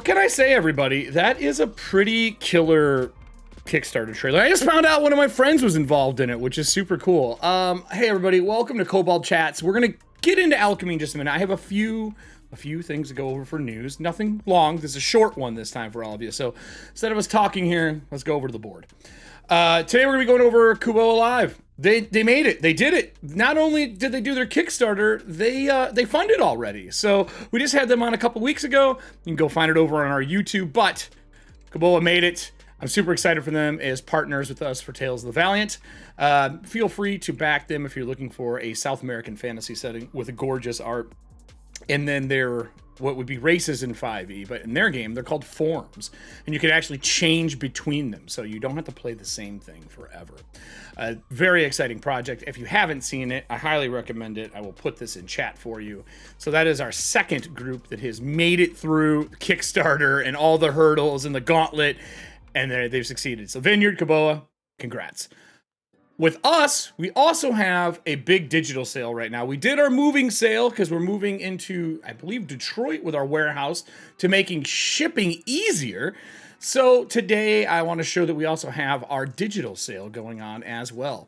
what can I say, everybody? That is a pretty killer Kickstarter trailer. I just found out one of my friends was involved in it, which is super cool. Hey, everybody, welcome to Kobold Chats. We're going to get into Alchemy in just a minute. I have a few things to go over for news. Nothing long. This is a short one this time for all of you. So instead of us talking here, let's go over to the board. Today we're going to be going over Kobold Live. They made it. They did it. Not only did they do their Kickstarter, they funded already. So we just had them on a couple weeks ago. You can go find it over on our YouTube. But Kobold made it. I'm super excited for them as partners with us for Tales of the Valiant. Feel free to back them if you're looking for a South American fantasy setting with a gorgeous art. And then they're what would be races in 5e, but in their game, they're called forms. And you can actually change between them, so you don't have to play the same thing forever. Very exciting project. If you haven't seen it, I highly recommend it. I will put this in chat for you. So that is our second group that has made it through Kickstarter and all the hurdles and the gauntlet, and they've succeeded. So Vineyard, Kobold, congrats. With us, we also have a big digital sale right now. We did our moving sale because we're moving into, I believe, Detroit with our warehouse to making shipping easier. So today I want to show that we also have our digital sale going on as well.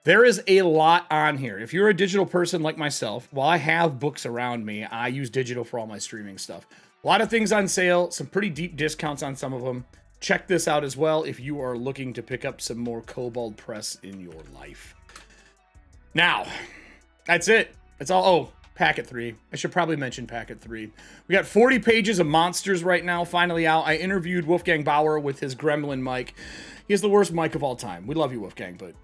There is a lot on here. If you're a digital person like myself, while I have books around me, I use digital for all my streaming stuff. A lot of things on sale, some pretty deep discounts on some of them. Check this out as well if you are looking to pick up some more Kobold Press in your life. Now, that's it. That's all. Oh, Packet 3. I should probably mention Packet 3. We got 40 pages of monsters right now, finally out. I interviewed Wolfgang Bauer with his Gremlin mic. He has the worst mic of all time. We love you, Wolfgang, but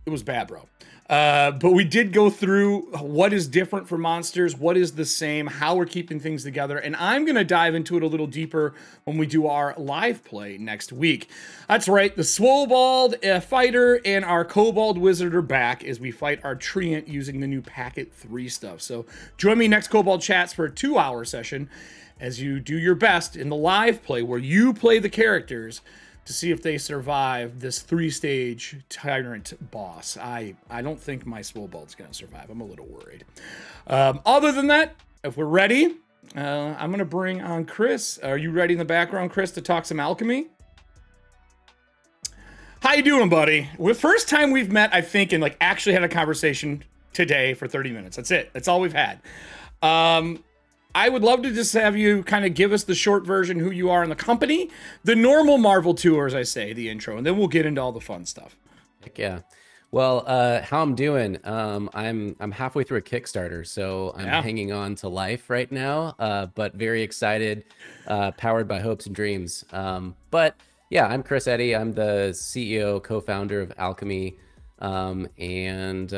it was bad, bro. But we did go through what is different for monsters, what is the same, how we're keeping things together, and I'm going to dive into it a little deeper when we do our live play next week. That's right, the Swollbald fighter and our Kobold Wizard are back as we fight our Treant using the new Packet 3 stuff. So join me next Kobold Chats for a 2-hour session as you do your best in the live play where you play the characters to see if they survive this 3-stage tyrant boss. I don't think my Swollbald's going to survive. I'm a little worried. Other than that, if we're ready, I'm going to bring on Chris. Are you ready in the background, Chris, to talk some alchemy? How you doing, buddy? The first time we've met, I think, and like actually had a conversation today for 30 minutes. That's it. That's all we've had. I would love to just have you kind of give us the short version, who you are in the company, the normal Marvel tour, as I say, the intro, and then we'll get into all the fun stuff. Heck yeah. Well, how I'm doing? I'm halfway through a Kickstarter, so I'm hanging on to life right now, but very excited, powered by hopes and dreams. But yeah, I'm Chris Eddy. I'm the CEO, co-founder of Alchemy, and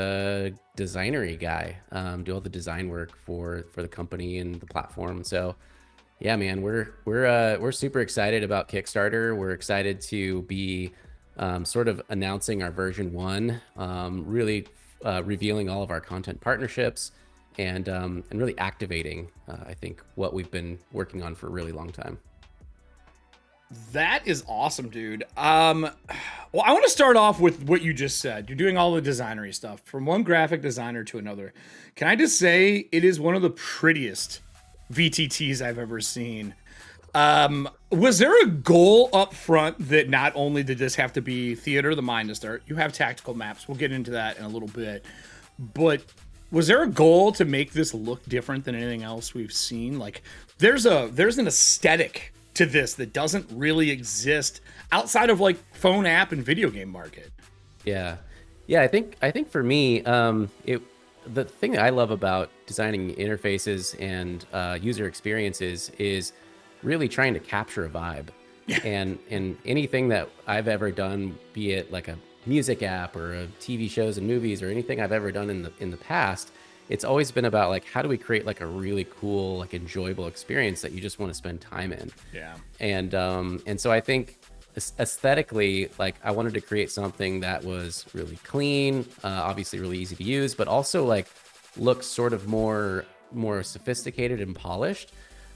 designery guy. Do all the design work for the company and the platform. So yeah, man, we're super excited about Kickstarter. We're excited to be sort of announcing our version 1, really revealing all of our content partnerships and really activating I think what we've been working on for a really long time. That is awesome, dude. Well, I want to start off with what you just said. You're doing all the designery stuff from one graphic designer to another. Can I just say it is one of the prettiest VTTs I've ever seen. Was there a goal up front that not only did this have to be theater of the mind to start, you have tactical maps. We'll get into that in a little bit. But was there a goal to make this look different than anything else we've seen? Like there's an aesthetic to this that doesn't really exist outside of like phone app and video game market. Yeah. I think for me, the thing that I love about designing interfaces and user experiences is really trying to capture a vibe. Yeah. And anything that I've ever done, be it like a music app or a TV shows and movies or anything I've ever done in the past, it's always been about like, how do we create like a really cool, like enjoyable experience that you just want to spend time in? Yeah. And so I think aesthetically, like I wanted to create something that was really clean, obviously really easy to use, but also like looks sort of more sophisticated and polished.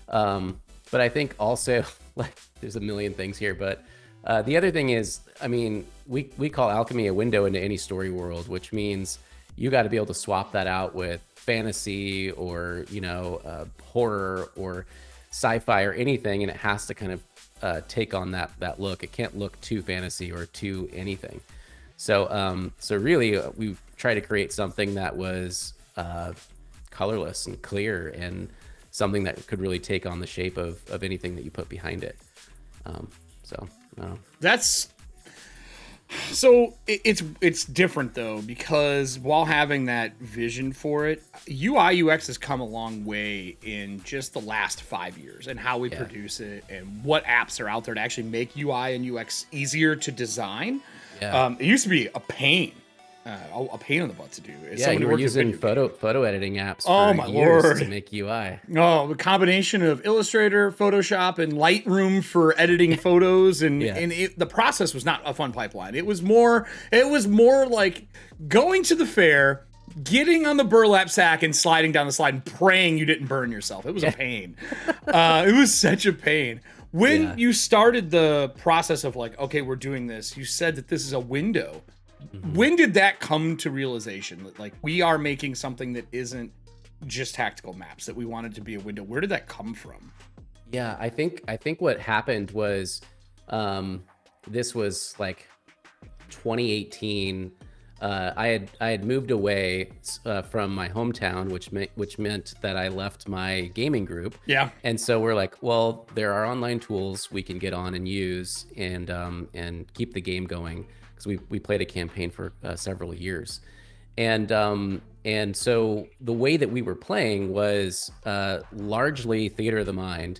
But I think also like there's a million things here, but the other thing is, I mean, we call Alchemy a window into any story world, which means you got to be able to swap that out with fantasy or, horror or sci-fi or anything, and it has to kind of take on that look. It can't look too fantasy or too anything. So so really we tried to create something that was colorless and clear, and something that could really take on the shape of anything that you put behind it. That's so it's different though, because while having that vision for it, UI UX has come a long way in just the last 5 years, and how we produce it and what apps are out there to actually make UI and UX easier to design. It used to be a pain in the butt to do. You were using photo editing apps for years to make UI. Oh, a combination of Illustrator, Photoshop, and Lightroom for editing photos, and the process was not a fun pipeline. It was more like going to the fair, getting on the burlap sack and sliding down the slide and praying you didn't burn yourself. It was a pain. It was such a pain. When you started the process of like, okay, we're doing this, you said that this is a window. Mm-hmm. When did that come to realization that like we are making something that isn't just tactical maps, that we want it to be a window? Where did that come from? Yeah, I think what happened was this was like 2018. I had moved away from my hometown, which meant that I left my gaming group. Yeah. And so we're like, well, there are online tools we can get on and use and keep the game going, because we played a campaign for several years. And so the way that we were playing was largely theater of the mind.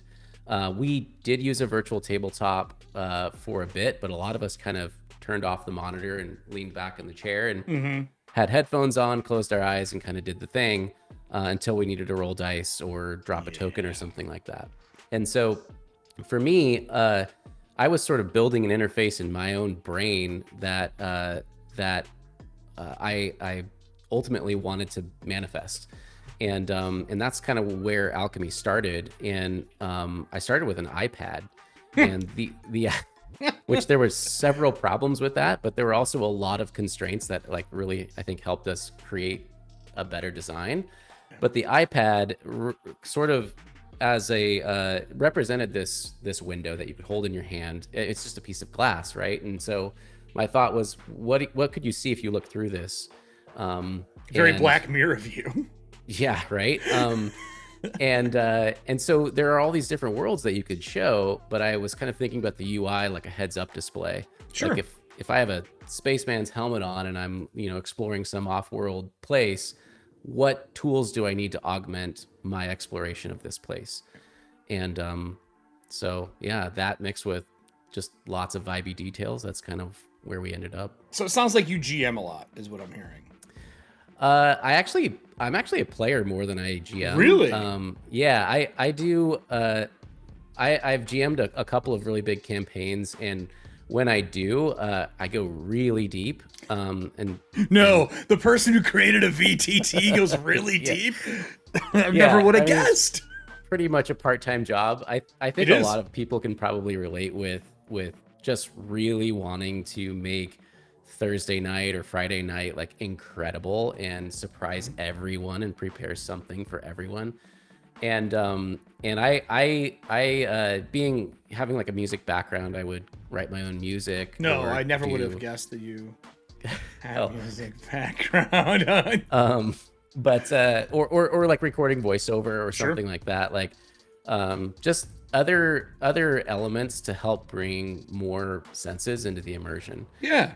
We did use a virtual tabletop for a bit, but a lot of us kind of turned off the monitor and leaned back in the chair and had headphones on, closed our eyes, and kind of did the thing until we needed to roll dice or drop a token or something like that. And so for me, I was sort of building an interface in my own brain that I ultimately wanted to manifest. And that's kind of where Alchemy started. And I started with an iPad, and the which there were several problems with that, but there were also a lot of constraints that like really, I think, helped us create a better design. But the iPad sort of as a represented this window that you could hold in your hand. It's just a piece of glass, right? And so my thought was, what could you see if you look through this? Very Black Mirror view. Yeah, right. And so there are all these different worlds that you could show, but I was kind of thinking about the UI like a heads-up display. Sure. Like if I have a spaceman's helmet on and I'm exploring some off-world place, what tools do I need to augment my exploration of this place? And so yeah, that mixed with just lots of vibey details, that's kind of where we ended up. So it sounds like you GM a lot, is what I'm hearing. I'm actually a player more than I GM. Really? Yeah, I do. I've GM'd a couple of really big campaigns, and when I do, I go really deep. The person who created a VTT goes really deep. I never would have guessed. Pretty much a part-time job. I think a lot of people can probably relate with just really wanting to make Thursday night or Friday night like incredible and surprise everyone and prepare something for everyone. And I having like a music background, I would write my own music. No, I never would have guessed that you had a music background. But or like recording voiceover or something like that. Like just other elements to help bring more senses into the immersion. Yeah.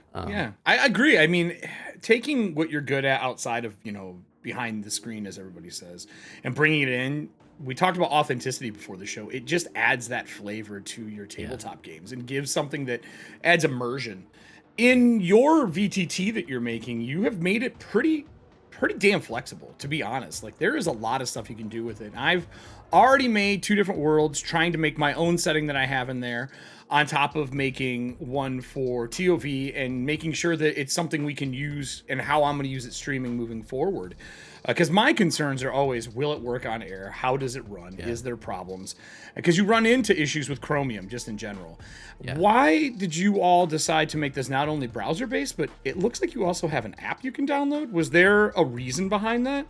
I agree. I mean, taking what you're good at outside of, behind the screen, as everybody says, and bringing it in. We talked about authenticity before the show. It just adds that flavor to your tabletop games and gives something that adds immersion. In your VTT that you're making, you have made it pretty damn flexible, to be honest. Like, there is a lot of stuff you can do with it. I've already made 2 different worlds, trying to make my own setting that I have in there, on top of making one for TOV and making sure that it's something we can use and how I'm going to use it streaming moving forward. Because my concerns are always, will it work on air? How does it run? Is there problems? Because you run into issues with Chromium just in general. Why did you all decide to make this not only browser-based, but it looks like you also have an app you can download? Was there a reason behind that?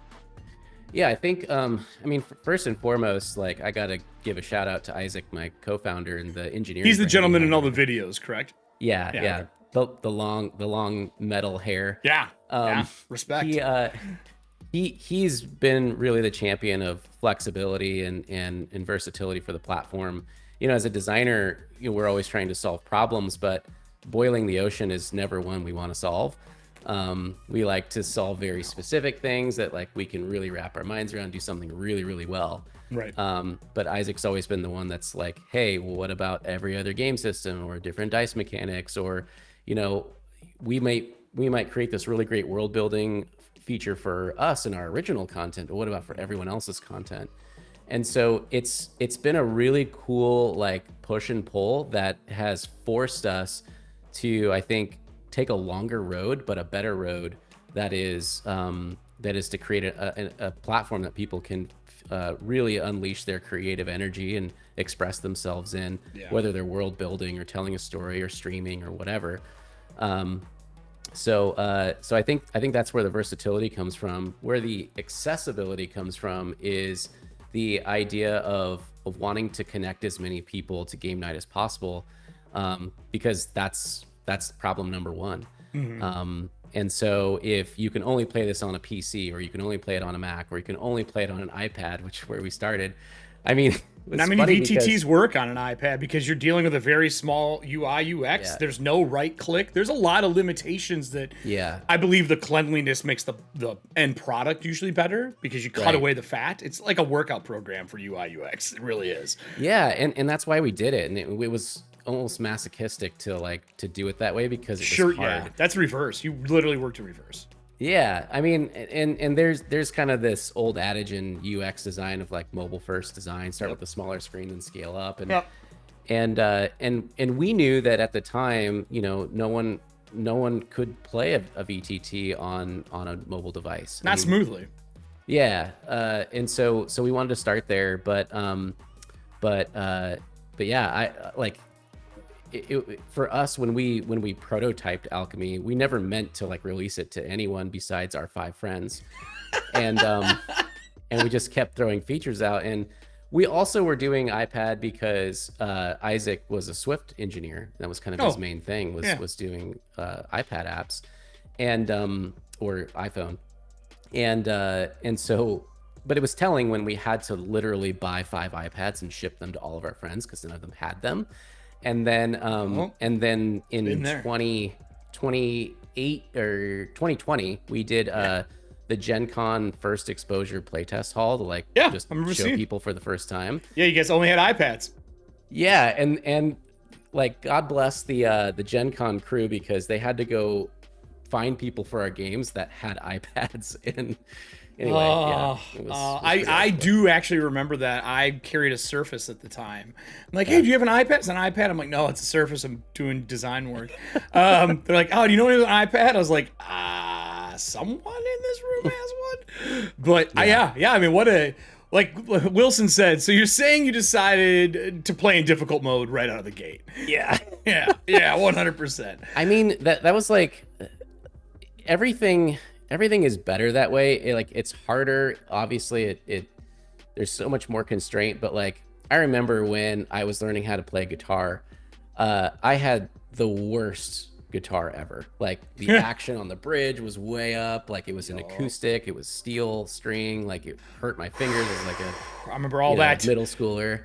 Yeah, I think, I mean, first and foremost, like, I gotta give a shout out to Isaac, my co-founder, and the engineering He's the brain gentleman in all behind the it. videos, correct? Yeah, Yeah. yeah. Okay. The long metal hair. Yeah. Yeah. Um, Respect. he he's been really the champion of flexibility and versatility for the platform. You know, as a designer, we're always trying to solve problems, but boiling the ocean is never one we want to solve. We like to solve very specific things that like we can really wrap our minds around, do something really, really well. Right. But Isaac's always been the one that's like, hey, well, what about every other game system or different dice mechanics? Or, you know, we might create this really great world building feature for us in our original content, but what about for everyone else's content? And so it's been a really cool like push and pull that has forced us to, I think, take a longer road, but a better road that is to create a platform that people can really unleash their creative energy and express themselves in, whether they're world building or telling a story or streaming or whatever. So I think that's where the versatility comes from. Where the accessibility comes from is the idea of wanting to connect as many people to game night as possible, because that's problem number one. And so if you can only play this on a PC, or you can only play it on a Mac, or you can only play it on an iPad, which is where we started. I mean, not many VTTs work on an iPad because you're dealing with a very small UI UX. Yeah. There's no right click. There's a lot of limitations that I believe the cleanliness makes the end product usually better because you cut away the fat. It's like a workout program for UI UX. It really is. Yeah, and that's why we did it. And it was almost masochistic to do it that way because it was hard. Yeah, that's reverse. You literally work to reverse. Yeah, I mean, and there's kind of this old adage in UX design of like mobile first design, start with the smaller screen and scale up, and we knew that at the time, no one could play a VTT on a mobile device, not smoothly. Yeah, and so we wanted to start there, but yeah, I like. For us, when we prototyped Alchemy, we never meant to like release it to anyone besides our 5 friends, and we just kept throwing features out. And we also were doing iPad because Isaac was a Swift engineer. That was kind of his main thing, was doing iPad apps, and or iPhone, and so. But it was telling when we had to literally buy 5 iPads and ship them to all of our friends because none of them had them. And then in 2028 or 2020, we did the Gen Con first exposure playtest hall to just show people for the first time. Yeah, you guys only had iPads. Yeah, and like God bless the Gen Con crew because they had to go find people for our games that had iPads. And anyway, I do actually remember that. I carried a Surface at the time. I'm like, hey, do you have an iPad? It's an iPad. I'm like, no, it's a Surface. I'm doing design work. They're like, oh, do you know anyone with an iPad? I was like, someone in this room has one. But I mean, what a, like Wilson said, so you're saying you decided to play in difficult mode right out of the gate. Yeah. Yeah, 100%. I mean, that was like everything is better that way. It's harder. Obviously, there's so much more constraint, but like I remember when I was learning how to play guitar, I had the worst guitar ever. Like the action on the bridge was way up, like it was an acoustic, it was steel string, like it hurt my fingers as like I remember all that middle schooler.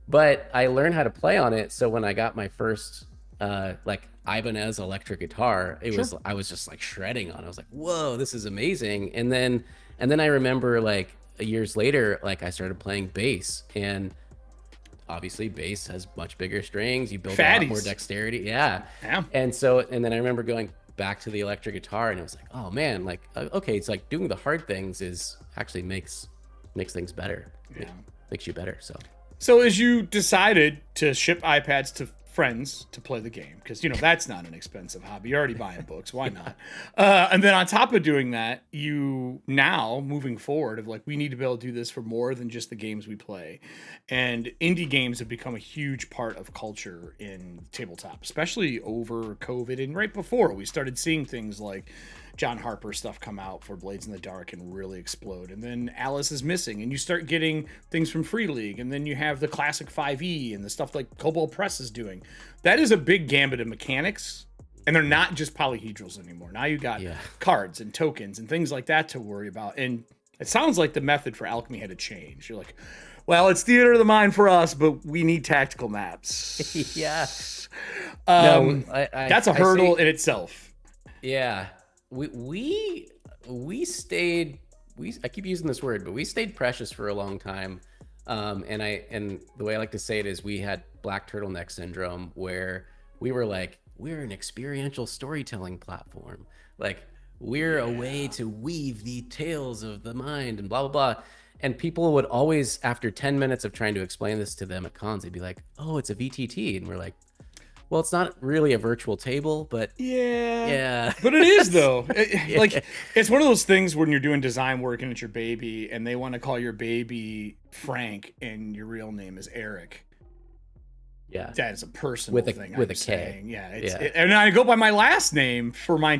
But I learned how to play on it, so when I got my first like Ibanez electric guitar, I was just like shredding on it. I was like, whoa, this is amazing. And then I remember like years later, like I started playing bass, and obviously bass has much bigger strings. You build a lot more dexterity. Yeah. And then I remember going back to the electric guitar, and it was like, oh man, like, okay, it's like doing the hard things is actually makes things better. Makes you better. So as you decided to ship iPads to friends to play the game, because that's not an expensive hobby, you're already buying books, why not? And then on top of doing that, you now moving forward of like, we need to be able to do this for more than just the games we play, and indie games have become a huge part of culture in tabletop, especially over COVID and right before we started seeing things like John Harper stuff come out for Blades in the Dark and really explode. And then Alice is missing, and you start getting things from Free League, and then you have the classic 5e and the stuff like Kobold Press is doing. That is a big gambit of mechanics, and they're not just polyhedrals anymore. Now you got cards and tokens and things like that to worry about. And it sounds like the method for Alchemy had to change. You're like, well, it's theater of the mind for us, but we need tactical maps. Yeah. That's a hurdle in itself. Yeah. We stayed, I keep using this word, but we stayed precious for a long time. And the way I like to say it is we had black turtleneck syndrome, where we were like, we're an experiential storytelling platform. Like, we're a way to weave the tales of the mind and blah, blah, blah. And people would always, after 10 minutes of trying to explain this to them at cons, they'd be like, oh, it's a VTT. And we're like, well, it's not really a virtual table, but yeah. But it is, though. Like, it's one of those things when you're doing design work and it's your baby, and they want to call your baby Frank and your real name is Eric. Yeah, that is a personal thing. With I'm a saying. K. Yeah, and I go by my last name for my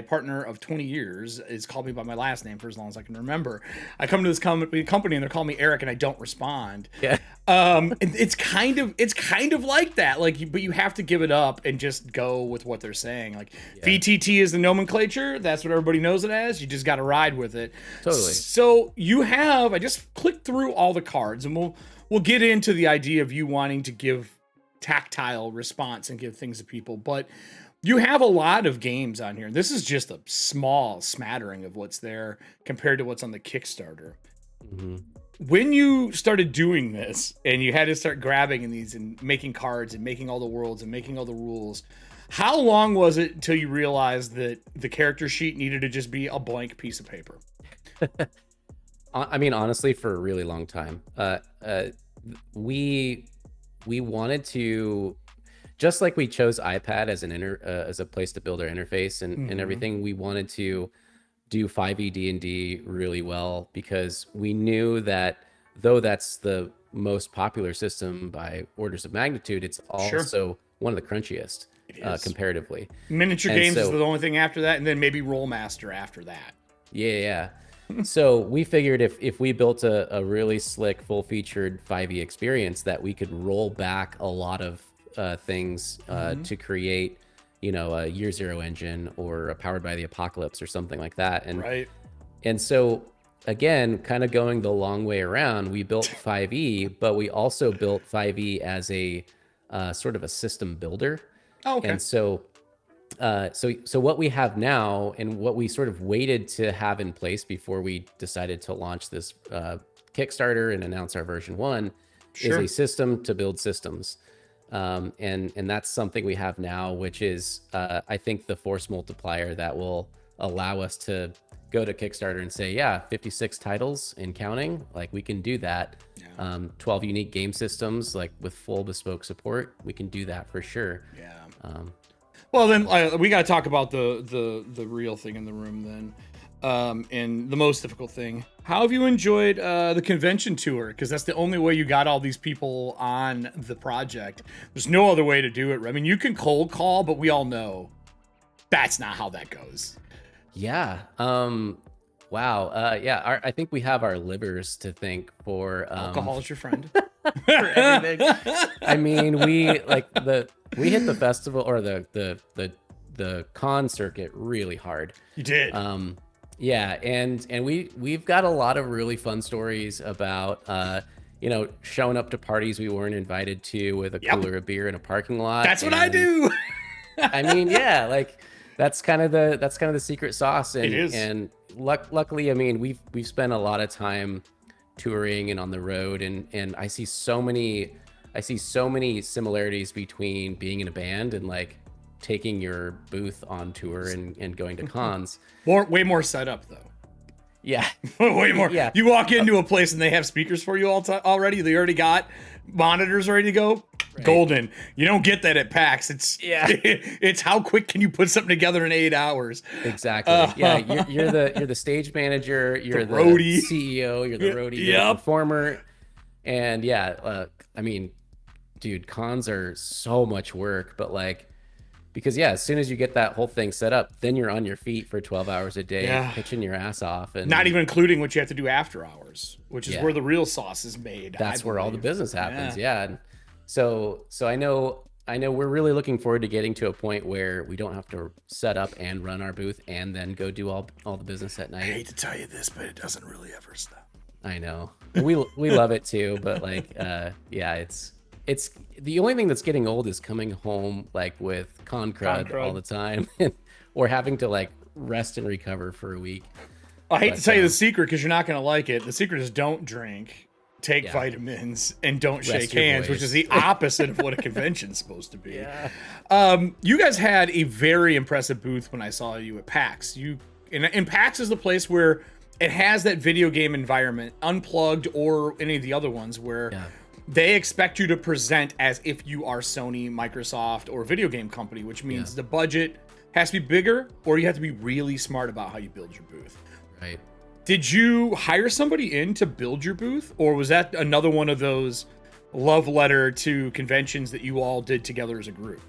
partner of 20 years is called me by my last name for as long as I can remember. I come to this company and they're calling me Eric, and I don't respond. Yeah. It's kind of like that. Like, but you have to give it up and just go with what they're saying. Like, VTT is the nomenclature. That's what everybody knows it as. You just got to ride with it. Totally. So I just clicked through all the cards, and we'll get into the idea of you wanting to give tactile response and give things to people, but you have a lot of games on here. This is just a small smattering of what's there compared to what's on the Kickstarter. Mm-hmm. When you started doing this and you had to start grabbing in these and making cards and making all the worlds and making all the rules, how long was it until you realized that the character sheet needed to just be a blank piece of paper? I mean, honestly, for a really long time, we wanted to, just like we chose iPad as as a place to build our interface and everything. We wanted to do 5e D&D really well, because we knew that though that's the most popular system by orders of magnitude, it's also one of the crunchiest comparatively. Miniature games is the only thing after that, and then maybe Rollmaster after that. Yeah. So we figured if we built a really slick, full-featured 5e experience, that we could roll back a lot of things to create, a Year Zero engine or a Powered by the Apocalypse or something like that. And so, again, kind of going the long way around, we built 5e, but we also built 5e as a sort of a system builder. Oh, okay. And so what we have now, and what we sort of waited to have in place before we decided to launch this Kickstarter and announce our version 1, is a system to build systems. And that's something we have now, which is, I think, the force multiplier that will allow us to go to Kickstarter and say, 56 titles and counting, like, we can do that. 12 unique game systems, like, with full bespoke support, we can do that for sure. Well, then we got to talk about the real thing in the room then, and the most difficult thing. How have you enjoyed the convention tour? Because that's the only way you got all these people on the project. There's no other way to do it. I mean, you can cold call, but we all know that's not how that goes. Yeah. Wow. I think we have our livers to thank for alcohol is your friend. For everything. I mean, we hit the festival or the con circuit really hard. You did. And we've got a lot of really fun stories about showing up to parties we weren't invited to with a cooler of beer in a parking lot. That's what I do. I mean, that's kind of the secret sauce. And, it is. And luckily, I mean, we've spent a lot of time touring and on the road, and I see so many similarities between being in a band and like taking your booth on tour and going to cons. Way more setup though. Yeah. Way more. Yeah. You walk into a place and they have speakers for you already. They already got monitors ready to go. Right. Golden. You don't get that at PAX. It's how quick can you put something together in 8 hours? Exactly. You're the stage manager. You're the roadie. CEO. You're the roadie. You're the performer. And I mean, dude, cons are so much work, but like, because yeah, as soon as you get that whole thing set up, then you're on your feet for 12 hours a day, Yeah. pitching your ass off, and not even including what you have to do after hours, which is Yeah. where the real sauce is made. That's where all the business happens. Yeah. And so I know we're really looking forward to getting to a point where we don't have to set up and run our booth and then go do all the business at night. I hate to tell you this, but it doesn't really ever stop. I know. We love it too, but like yeah, it's the only thing that's getting old is coming home like with con crud all the time or having to like rest and recover for a week. I hate to tell you the secret because you're not going to like it. The secret is don't drink, take vitamins, and don't shake hands, which is the opposite of what a convention's supposed to be. Yeah. You guys had a very impressive booth when I saw you at PAX. And PAX is the place where it has that video game environment, Unplugged or any of the other ones, where they expect you to present as if you are Sony, Microsoft, or a video game company, which means the budget has to be bigger, or you have to be really smart about how you build your booth. Right. Did you hire somebody in to build your booth, or was that another one of those love letter to conventions that you all did together as a group?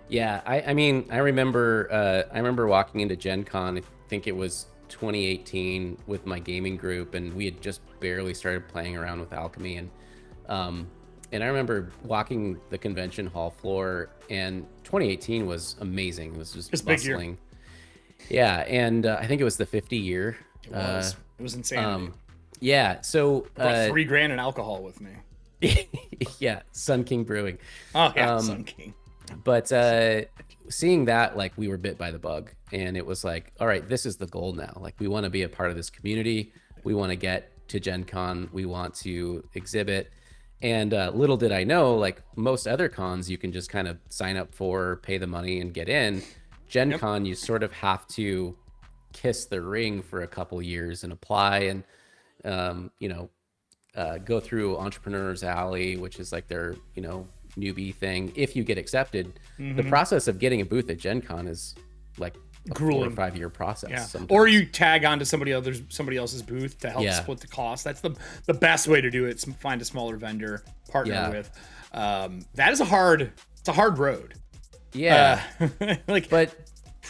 Yeah, I mean, I remember walking into Gen Con, I think it was 2018, with my gaming group, and we had just barely started playing around with Alchemy, and I remember walking the convention hall floor, and 2018 was amazing. It was just bustling. Yeah, and I think it was the 50 year. It was insane. Yeah, so brought $3,000 in alcohol with me. Yeah, Sun King Brewing. Oh yeah, Sun King. But seeing that, like, we were bit by the bug, and it was like, all right, this is the goal now. Like, we want to be a part of this community. We want to get to Gen Con. We want to exhibit. And little did I know, like most other cons, you can just kind of sign up for, pay the money, and get in. Gen Con, you sort of have to kiss the ring for a couple years and apply and, go through Entrepreneur's Alley, which is like their, newbie thing. If you get accepted, the process of getting a booth at Gen Con is like a grueling 4 or 5 year process. Yeah. Or you tag onto somebody else's booth to help split the cost. That's the best way to do it. Find a smaller vendor, partner with. That is a hard road. Yeah. But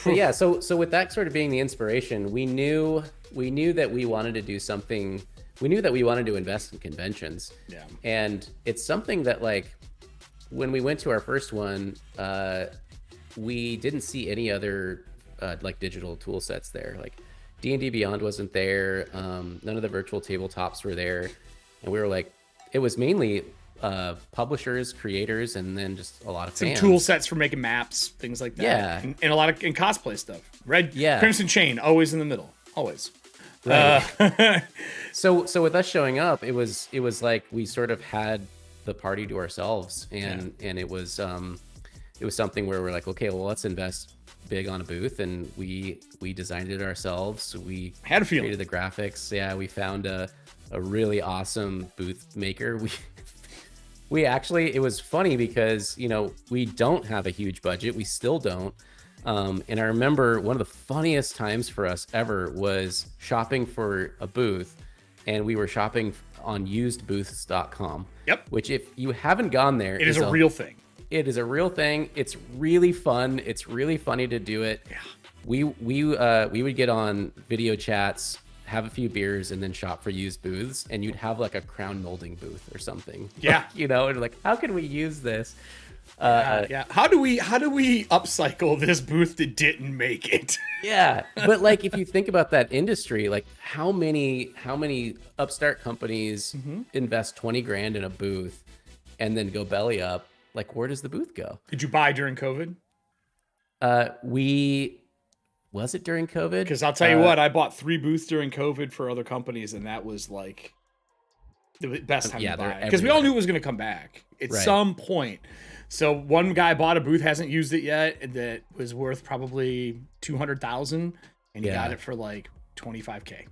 yeah, so with that sort of being the inspiration, we knew that we wanted to do something. We knew that we wanted to invest in conventions. Yeah. And it's something that, like, when we went to our first one, we didn't see any other like digital tool sets there. Like D&D Beyond wasn't there. None of the virtual tabletops were there. And we were like, it was mainly publishers, creators, and then just a lot of fans. Some tool sets for making maps, things like that. Yeah. And a lot of cosplay stuff. Crimson Chain, always in the middle. Always. Right. So with us showing up, it was like we sort of had the party to ourselves, and it was something where we're like, okay, well, let's invest big on a booth, and we designed it ourselves. We had a feeling. Created the graphics. Yeah, we found a really awesome booth maker. We actually, it was funny because, we don't have a huge budget. We still don't. And I remember one of the funniest times for us ever was shopping for a booth, and we were shopping on usedbooths.com. Yep. Which, if you haven't gone there, it is a real thing. It is a real thing. It's really fun. It's really funny to do it. Yeah. We would get on video chats, have a few beers, and then shop for used booths, and you'd have like a crown molding booth or something. Yeah. And like, how can we use this? Yeah. How do we upcycle this booth that didn't make it? Yeah. But like, if you think about that industry, like how many upstart companies invest $20,000 in a booth and then go belly up? Like, where does the booth go? Did you buy during COVID? Was it during COVID? Because I'll tell you what, I bought 3 booths during COVID for other companies, and that was like the best time to buy it. Because we all knew it was going to come back at some point. So one guy bought a booth, hasn't used it yet, and that was worth probably $200,000, and he got it for like $25K.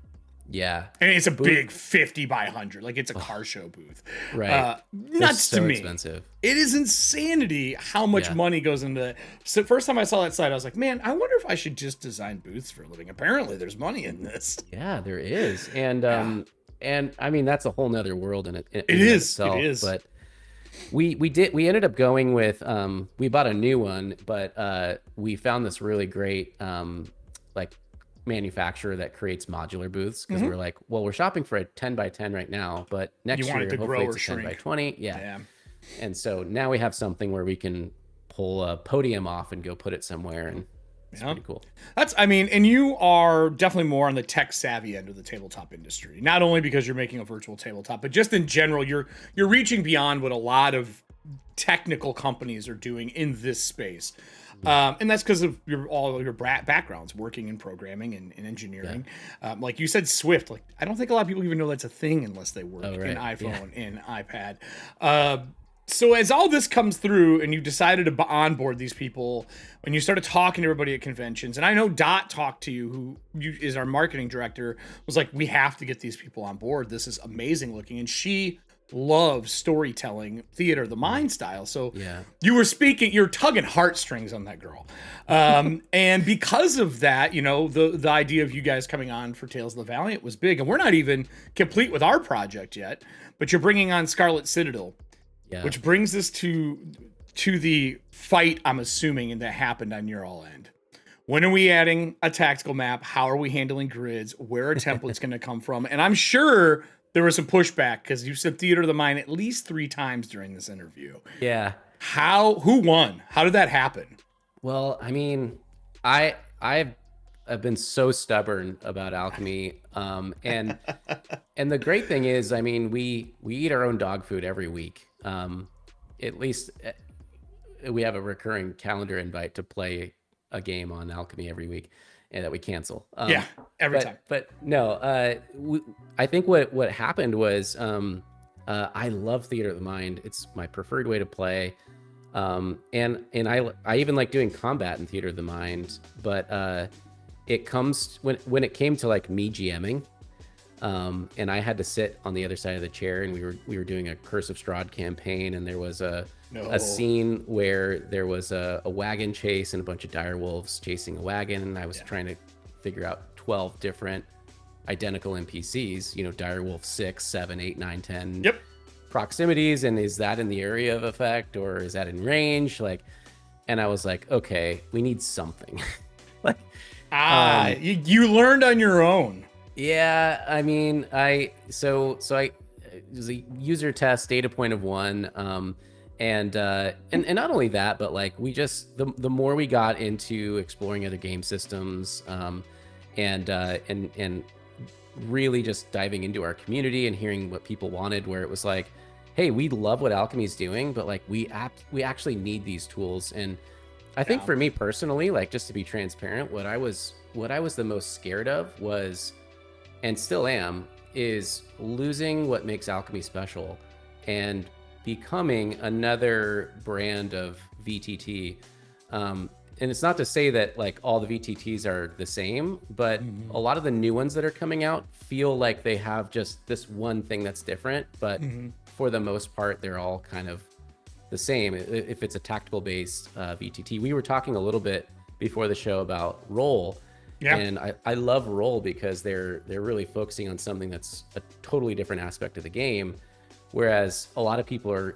Yeah, and it's a big 50 by 100, like it's a car show booth. Right, nuts so to me. Expensive. It is insanity how much money goes into it. So first time I saw that site, I was like, man, I wonder if I should just design booths for a living. Apparently, there's money in this. Yeah, there is, and I mean that's a whole nother world in it. It is, but We ended up going with we bought a new one, but we found this really great like manufacturer that creates modular booths, because we're like, well, we're shopping for a 10 by 10 right now, but You next want it year to hopefully grow it's or a 10 by shrink. 20. Yeah. Yeah. And so now we have something where we can pull a podium off and go put it somewhere, and it's pretty cool. I mean, and you are definitely more on the tech savvy end of the tabletop industry. Not only because you're making a virtual tabletop, but just in general, you're reaching beyond what a lot of technical companies are doing in this space. And that's because of all your backgrounds working in programming and engineering. Yeah. Like you said, Swift. Like, I don't think a lot of people even know that's a thing unless they work in iPhone and iPad. So as all this comes through and you decided to onboard these people, when you started talking to everybody at conventions, and I know Dot talked to you, is our marketing director, was like, we have to get these people on board. This is amazing looking. And she loves storytelling, theater of the mind style. So you're tugging heartstrings on that girl. And because of that, you know, the idea of you guys coming on for Tales of the Valiant was big. And we're not even complete with our project yet, but you're bringing on Scarlet Citadel. Yeah. Which brings us to the fight, I'm assuming, and that happened on your all end. When are we adding a tactical map? How are we handling grids? Where are templates going to come from? And I'm sure there was some pushback because you said theater of the mind at least 3 times during this interview. Yeah. Who won? How did that happen? Well, I mean, I've been so stubborn about Alchemy. And the great thing is, I mean, we eat our own dog food every week. At least we have a recurring calendar invite to play a game on Alchemy every week, and that we cancel. Every time. But no, I think what happened was I love Theater of the Mind. It's my preferred way to play. And I even like doing combat in Theater of the Mind, but it comes when it came to like me GMing. And I had to sit on the other side of the chair, and we were doing a Curse of Strahd campaign, and there was a scene where there was a wagon chase and a bunch of dire wolves chasing a wagon, and I was trying to figure out 12 different identical NPCs, you know, dire wolf 6, 7, 8, 9, 10 proximities, and is that in the area of effect or is that in range? Like, and I was like, okay, we need something. Like, you learned on your own. Yeah, I mean, it was a user test, data point of 1, and not only that, but like we just the more we got into exploring other game systems, and really just diving into our community and hearing what people wanted, where it was like, hey, we love what Alchemy's doing, but like we actually need these tools. And I think for me personally, like, just to be transparent, what I was the most scared of was, and still am, is losing what makes Alchemy special and becoming another brand of VTT. And it's not to say that like all the VTTs are the same, but a lot of the new ones that are coming out feel like they have just this one thing that's different, but for the most part, they're all kind of the same. If it's a tactical based VTT, we were talking a little bit before the show about role. Yeah. And I love role because they're really focusing on something that's a totally different aspect of the game, whereas a lot of people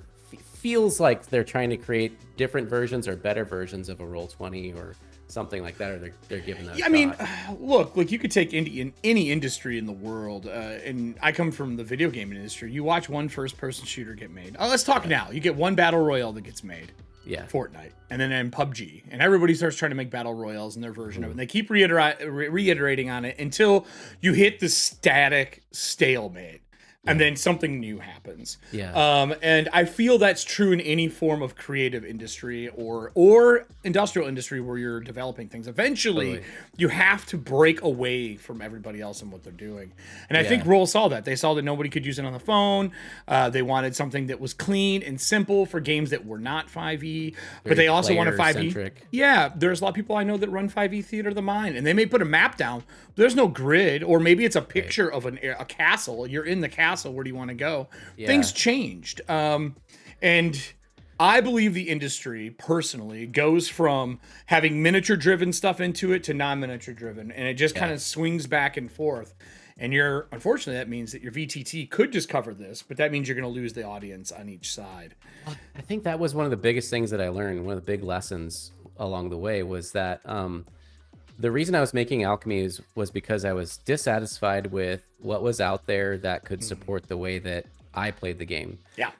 feels like they're trying to create different versions or better versions of a Roll20 or something like that, or they're giving that. Yeah, I mean, look, like you could take any industry in the world, and I come from the video game industry. You watch one first-person shooter get made. Oh, let's talk now. You get one battle royale that gets made. Yeah, Fortnite, and then in PUBG, and everybody starts trying to make battle royales in their version of it. And they keep reiterating on it until you hit the static stalemate, and then something new happens. Yeah. And I feel that's true in any form of creative industry or industrial industry where you're developing things. Eventually, you have to break away from everybody else and what they're doing. And I think Roll saw that. They saw that nobody could use it on the phone. They wanted something that was clean and simple for games that were not 5e, but they also wanted 5e. Yeah, there's a lot of people I know that run 5e Theater of the Mind, and they may put a map down. There's no grid, or maybe it's a picture of a castle. You're in the castle. Where do you want to go? Yeah. Things changed. And I believe the industry personally goes from having miniature driven stuff into it to non-miniature driven. And it just kind of swings back and forth. And unfortunately, that means that your VTT could just cover this, but that means you're going to lose the audience on each side. I think that was one of the biggest things that I learned. One of the big lessons along the way was that the reason I was making Alchemy was because I was dissatisfied with what was out there that could support the way that I played the game. Yeah.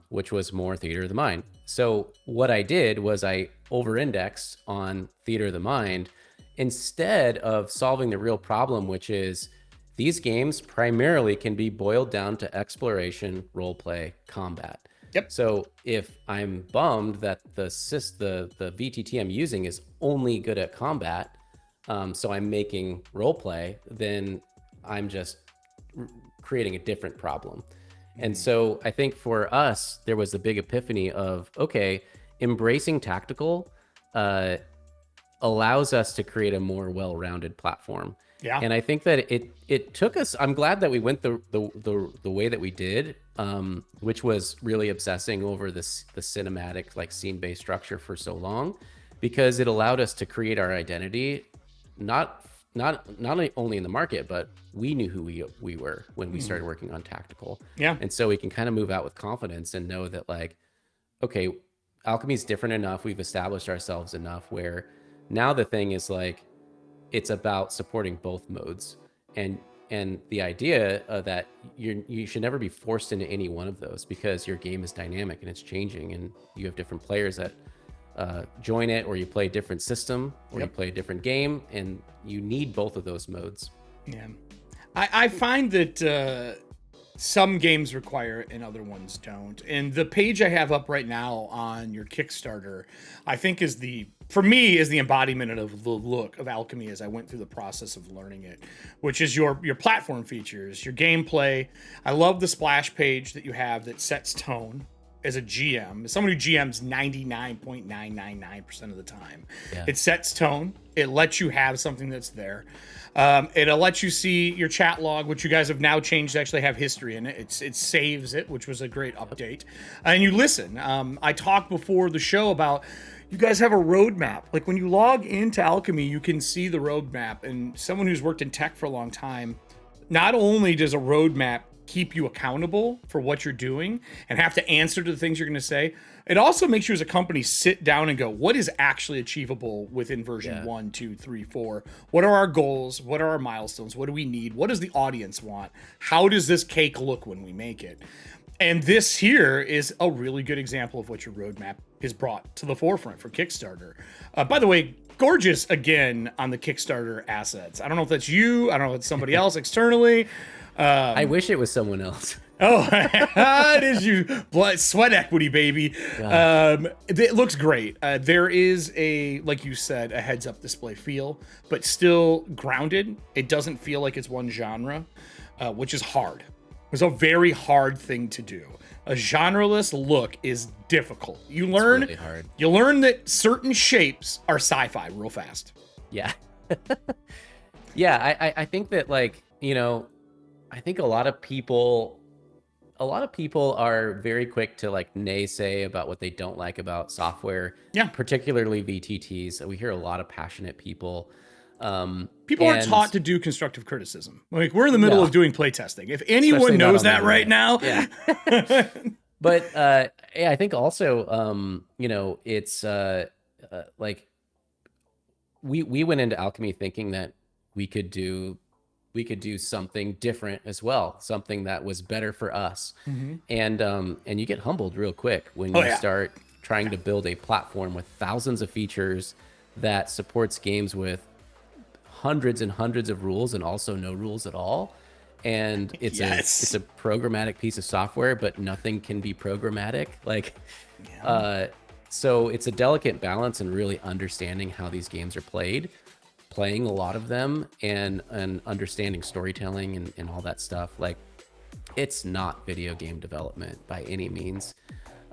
Which was more theater of the mind. So what I did was I over-indexed on theater of the mind instead of solving the real problem, which is these games primarily can be boiled down to exploration, role play, combat. Yep. So if I'm bummed that the VTT I'm using is only good at combat, so I'm making role play, then I'm just creating a different problem. And so I think for us, there was the big epiphany of, okay, embracing tactical allows us to create a more well-rounded platform. Yeah. And I think that it took us, I'm glad that we went the way that we did, which was really obsessing over the cinematic, like scene-based structure for so long, because it allowed us to create our identity, not only in the market, but we knew who we were when we started working on tactical. Yeah. And so we can kind of move out with confidence and know that, like, okay, Alchemy is different enough. We've established ourselves enough where now the thing is like, it's about supporting both modes, and the idea that you should never be forced into any one of those, because your game is dynamic and it's changing, and you have different players that join it, or you play a different system, or you play a different game, and you need both of those modes. Yeah, I find that some games require it and other ones don't. And the page I have up right now on your Kickstarter, I think for me is the embodiment of the look of Alchemy as I went through the process of learning it, which is your platform features, your gameplay. I love the splash page that you have that sets tone. As a GM, as someone who GMs 99.999% of the time, it sets tone. It lets you have something that's there. It lets you see your chat log, which you guys have now changed to actually have history in it. It saves it, which was a great update. And you listen. I talked before the show about you guys have a roadmap. Like when you log into Alchemy, you can see the roadmap. And someone who's worked in tech for a long time, not only does a roadmap keep you accountable for what you're doing and have to answer to the things you're going to say, it also makes you as a company sit down and go, what is actually achievable within version 1, 2, 3, 4? What are our goals? What are our milestones? What do we need? What does the audience want? How does this cake look when we make it? And this here is a really good example of what your roadmap has brought to the forefront for Kickstarter. By the way, gorgeous again on the Kickstarter assets. I don't know if that's you. I don't know if it's somebody else externally. I wish it was someone else. Oh, it is you. Sweat equity, baby. It looks great. There is like you said, a heads-up display feel, but still grounded. It doesn't feel like it's one genre, which is hard. It's a very hard thing to do. A genreless look is difficult. You learn, it's really hard. You learn that certain shapes are sci-fi real fast. Yeah. Yeah, I think that, like, you know, I think a lot of people are very quick to like naysay about what they don't like about software. Yeah. Particularly VTTs. We hear a lot of passionate people. People aren't taught to do constructive criticism. Like, we're in the middle of doing playtesting. If anyone knows that right now. Yeah. But yeah, I think also, you know, it's like we went into Alchemy thinking that we could do something different as well, something that was better for us. And you get humbled real quick when you start trying to build a platform with thousands of features that supports games with hundreds and hundreds of rules and also no rules at all. And it's a programmatic piece of software, but nothing can be programmatic. Like, so it's a delicate balance and really understanding how these games are playing a lot of them, and understanding storytelling and all that stuff. Like, it's not video game development by any means.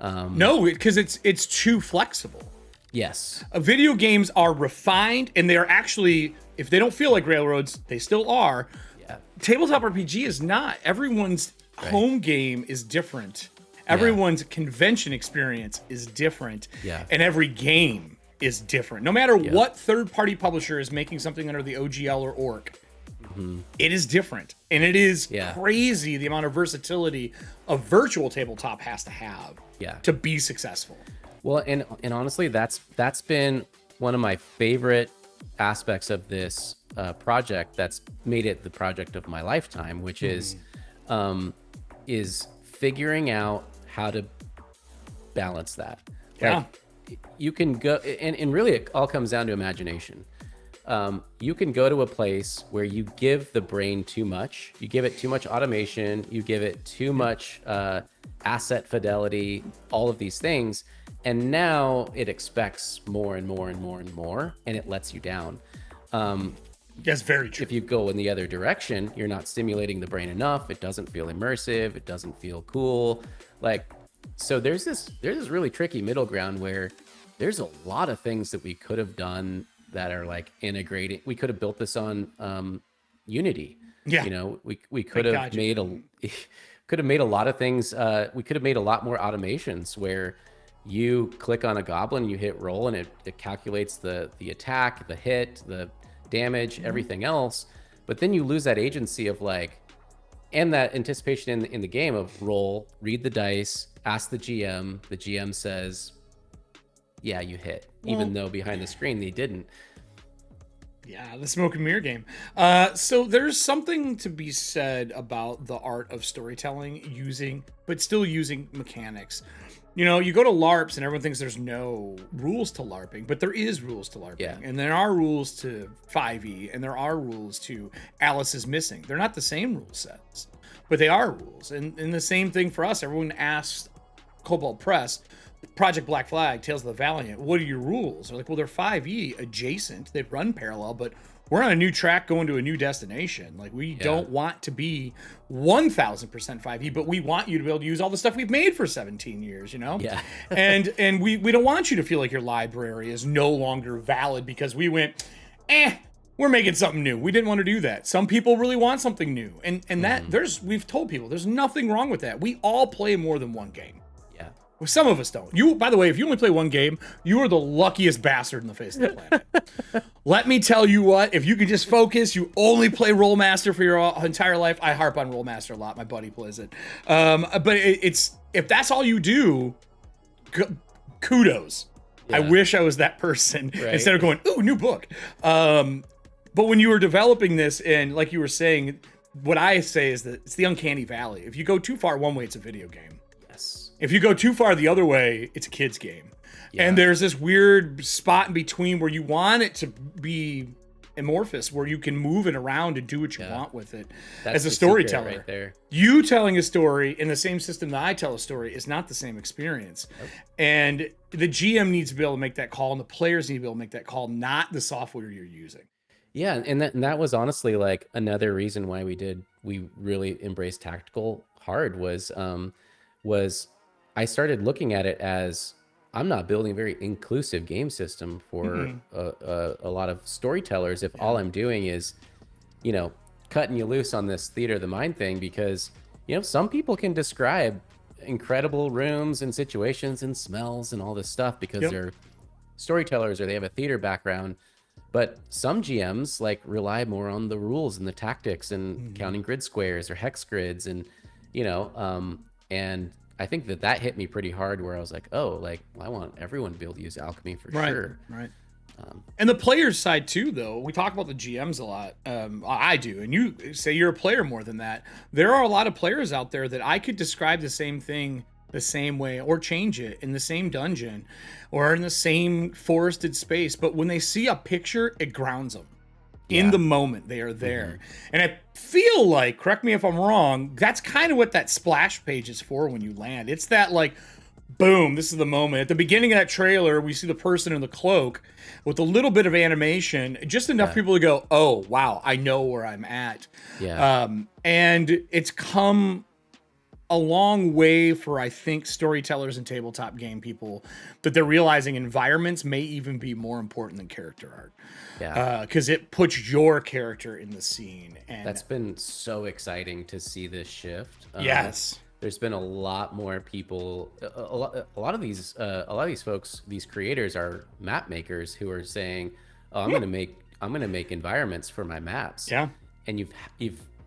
No, because it's too flexible. Yes. Video games are refined, and they're actually, if they don't feel like railroads, they still are. Yeah. Tabletop RPG is not. Everyone's home game is different. Everyone's convention experience is different. Yeah. And every game is different. No matter what third-party publisher is making something under the OGL or ORC, It is different, and it is Yeah. crazy the amount of versatility a virtual tabletop has to have to be successful. Well, and honestly, that's been one of my favorite aspects of this project. That's made it the project of my lifetime, which is figuring out how to balance that. Yeah. Like, you can go, and really it all comes down to imagination. You can go to a place where you give the brain too much, you give it too much automation, you give it too much asset fidelity, all of these things, and now it expects more and more and more and more, and it lets you down. That's very true. If you go in the other direction, you're not stimulating the brain enough. It doesn't feel immersive. It doesn't feel cool. Like, so there's this really tricky middle ground where there's a lot of things that we could have done that are like integrating. We could have built this on Unity. Yeah. You know, we could have made a lot of things. We could have made a lot more automations where you click on a goblin, you hit roll, and it calculates the attack, the hit, the damage, everything else. But then you lose that agency of like, and that anticipation in the game of roll, read the dice, ask the GM says, yeah, you hit, even though behind the screen they didn't. Yeah, the smoke and mirror game. So there's something to be said about the art of storytelling but still using mechanics. You know, you go to LARPs and everyone thinks there's no rules to LARPing, but there is rules to LARPing. Yeah. And there are rules to 5e, and there are rules to Alice is Missing. They're not the same rule sets, but they are rules. And the same thing for us. Everyone asked Kobold Press, Project Black Flag, Tales of the Valiant, what are your rules? They're like, well, they're 5e adjacent. They run parallel, but we're on a new track going to a new destination. Like, we don't want to be 1000% 5e, but we want you to be able to use all the stuff we've made for 17 years, you know? Yeah. and we don't want you to feel like your library is no longer valid because we went, we're making something new. We didn't want to do that. Some people really want something new. And that we've told people there's nothing wrong with that. We all play more than one game. Well, some of us don't. You, by the way, if you only play one game, you are the luckiest bastard in the face of the planet. Let me tell you what, if you can just focus, you only play Rollmaster for your entire life. I harp on Rollmaster a lot. My buddy plays it. But it's if that's all you do, kudos. Yeah. I wish I was that person instead of going, ooh, new book. But when you were developing this, and like you were saying, what I say is that it's the uncanny valley. If you go too far one way, it's a video game. If you go too far the other way, it's a kid's game. Yeah. And there's this weird spot in between where you want it to be amorphous, where you can move it around and do what you want with it. That's as a storyteller. Right there. You telling a story in the same system that I tell a story is not the same experience. Okay. And the GM needs to be able to make that call, and the players need to be able to make that call, not the software you're using. Yeah, and that was honestly like another reason why we really embraced tactical hard was I started looking at it as I'm not building a very inclusive game system for a lot of storytellers if all I'm doing is, you know, cutting you loose on this theater of the mind thing, because, you know, some people can describe incredible rooms and situations and smells and all this stuff because they're storytellers or they have a theater background. But some GMs like rely more on the rules and the tactics and counting grid squares or hex grids and, you know, and I think that hit me pretty hard where I was like, oh, like, well, I want everyone to be able to use Alchemy for sure. Right. And the player's side too, though, we talk about the GMs a lot. I do. And you say you're a player more than that. There are a lot of players out there that I could describe the same thing the same way or change it in the same dungeon or in the same forested space. But when they see a picture, it grounds them. In the moment, they are there. And I feel like, correct me if I'm wrong, that's kind of what that splash page is for when you land. It's that like, boom, this is the moment. At the beginning of that trailer, we see the person in the cloak with a little bit of animation, just enough people to go, oh, wow, I know where I'm at. And it's come a long way for, I think, storytellers and tabletop game people, that they're realizing environments may even be more important than character art. Because it puts your character in the scene. And that's been so exciting to see this shift. Yes. There's been a lot more people, a lot of these folks, these creators are map makers who are saying, oh, I'm going to make environments for my maps. and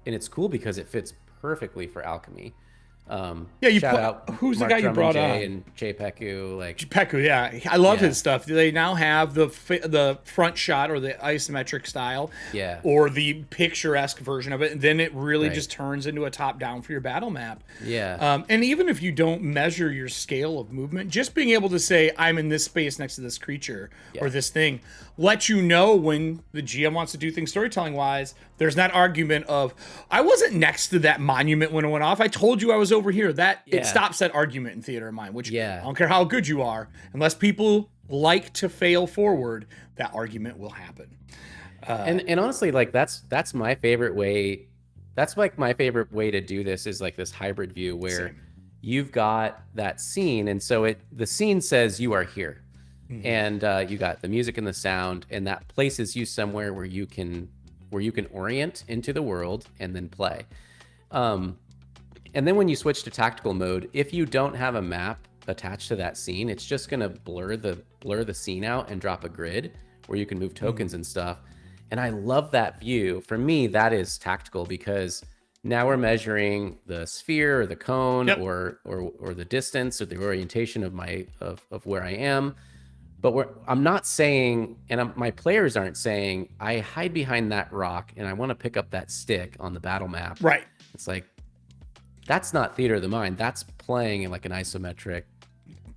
and it's cool because it fits perfectly for Alchemy. Yeah, shout out who's Mark the guy you brought on? And Jay Peku, Peku, yeah, I love his stuff. They now have the front shot or the isometric style, or the picturesque version of it, and then it really just turns into a top down for your battle map. And even if you don't measure your scale of movement, just being able to say I'm in this space next to this creature or this thing, let you know when the GM wants to do things storytelling wise. There's that argument of I wasn't next to that monument when it went off. I told you I was over here. It stops that argument in theater of mind, which I don't care how good you are, unless people like to fail forward, that argument will happen. And honestly, like that's my favorite way. That's like my favorite way to do this is like this hybrid view where you've got that scene, and so the scene says you are here, and you got the music and the sound, and that places you somewhere where you can orient into the world and then play. And then when you switch to tactical mode, if you don't have a map attached to that scene, it's just going to blur the scene out and drop a grid where you can move tokens and stuff. And I love that view. For me, that is tactical because now we're measuring the sphere or the cone or the distance or the orientation of where I am. But I'm not saying, and my players aren't saying, I hide behind that rock and I want to pick up that stick on the battle map. Right. It's like, that's not theater of the mind. That's playing in like an isometric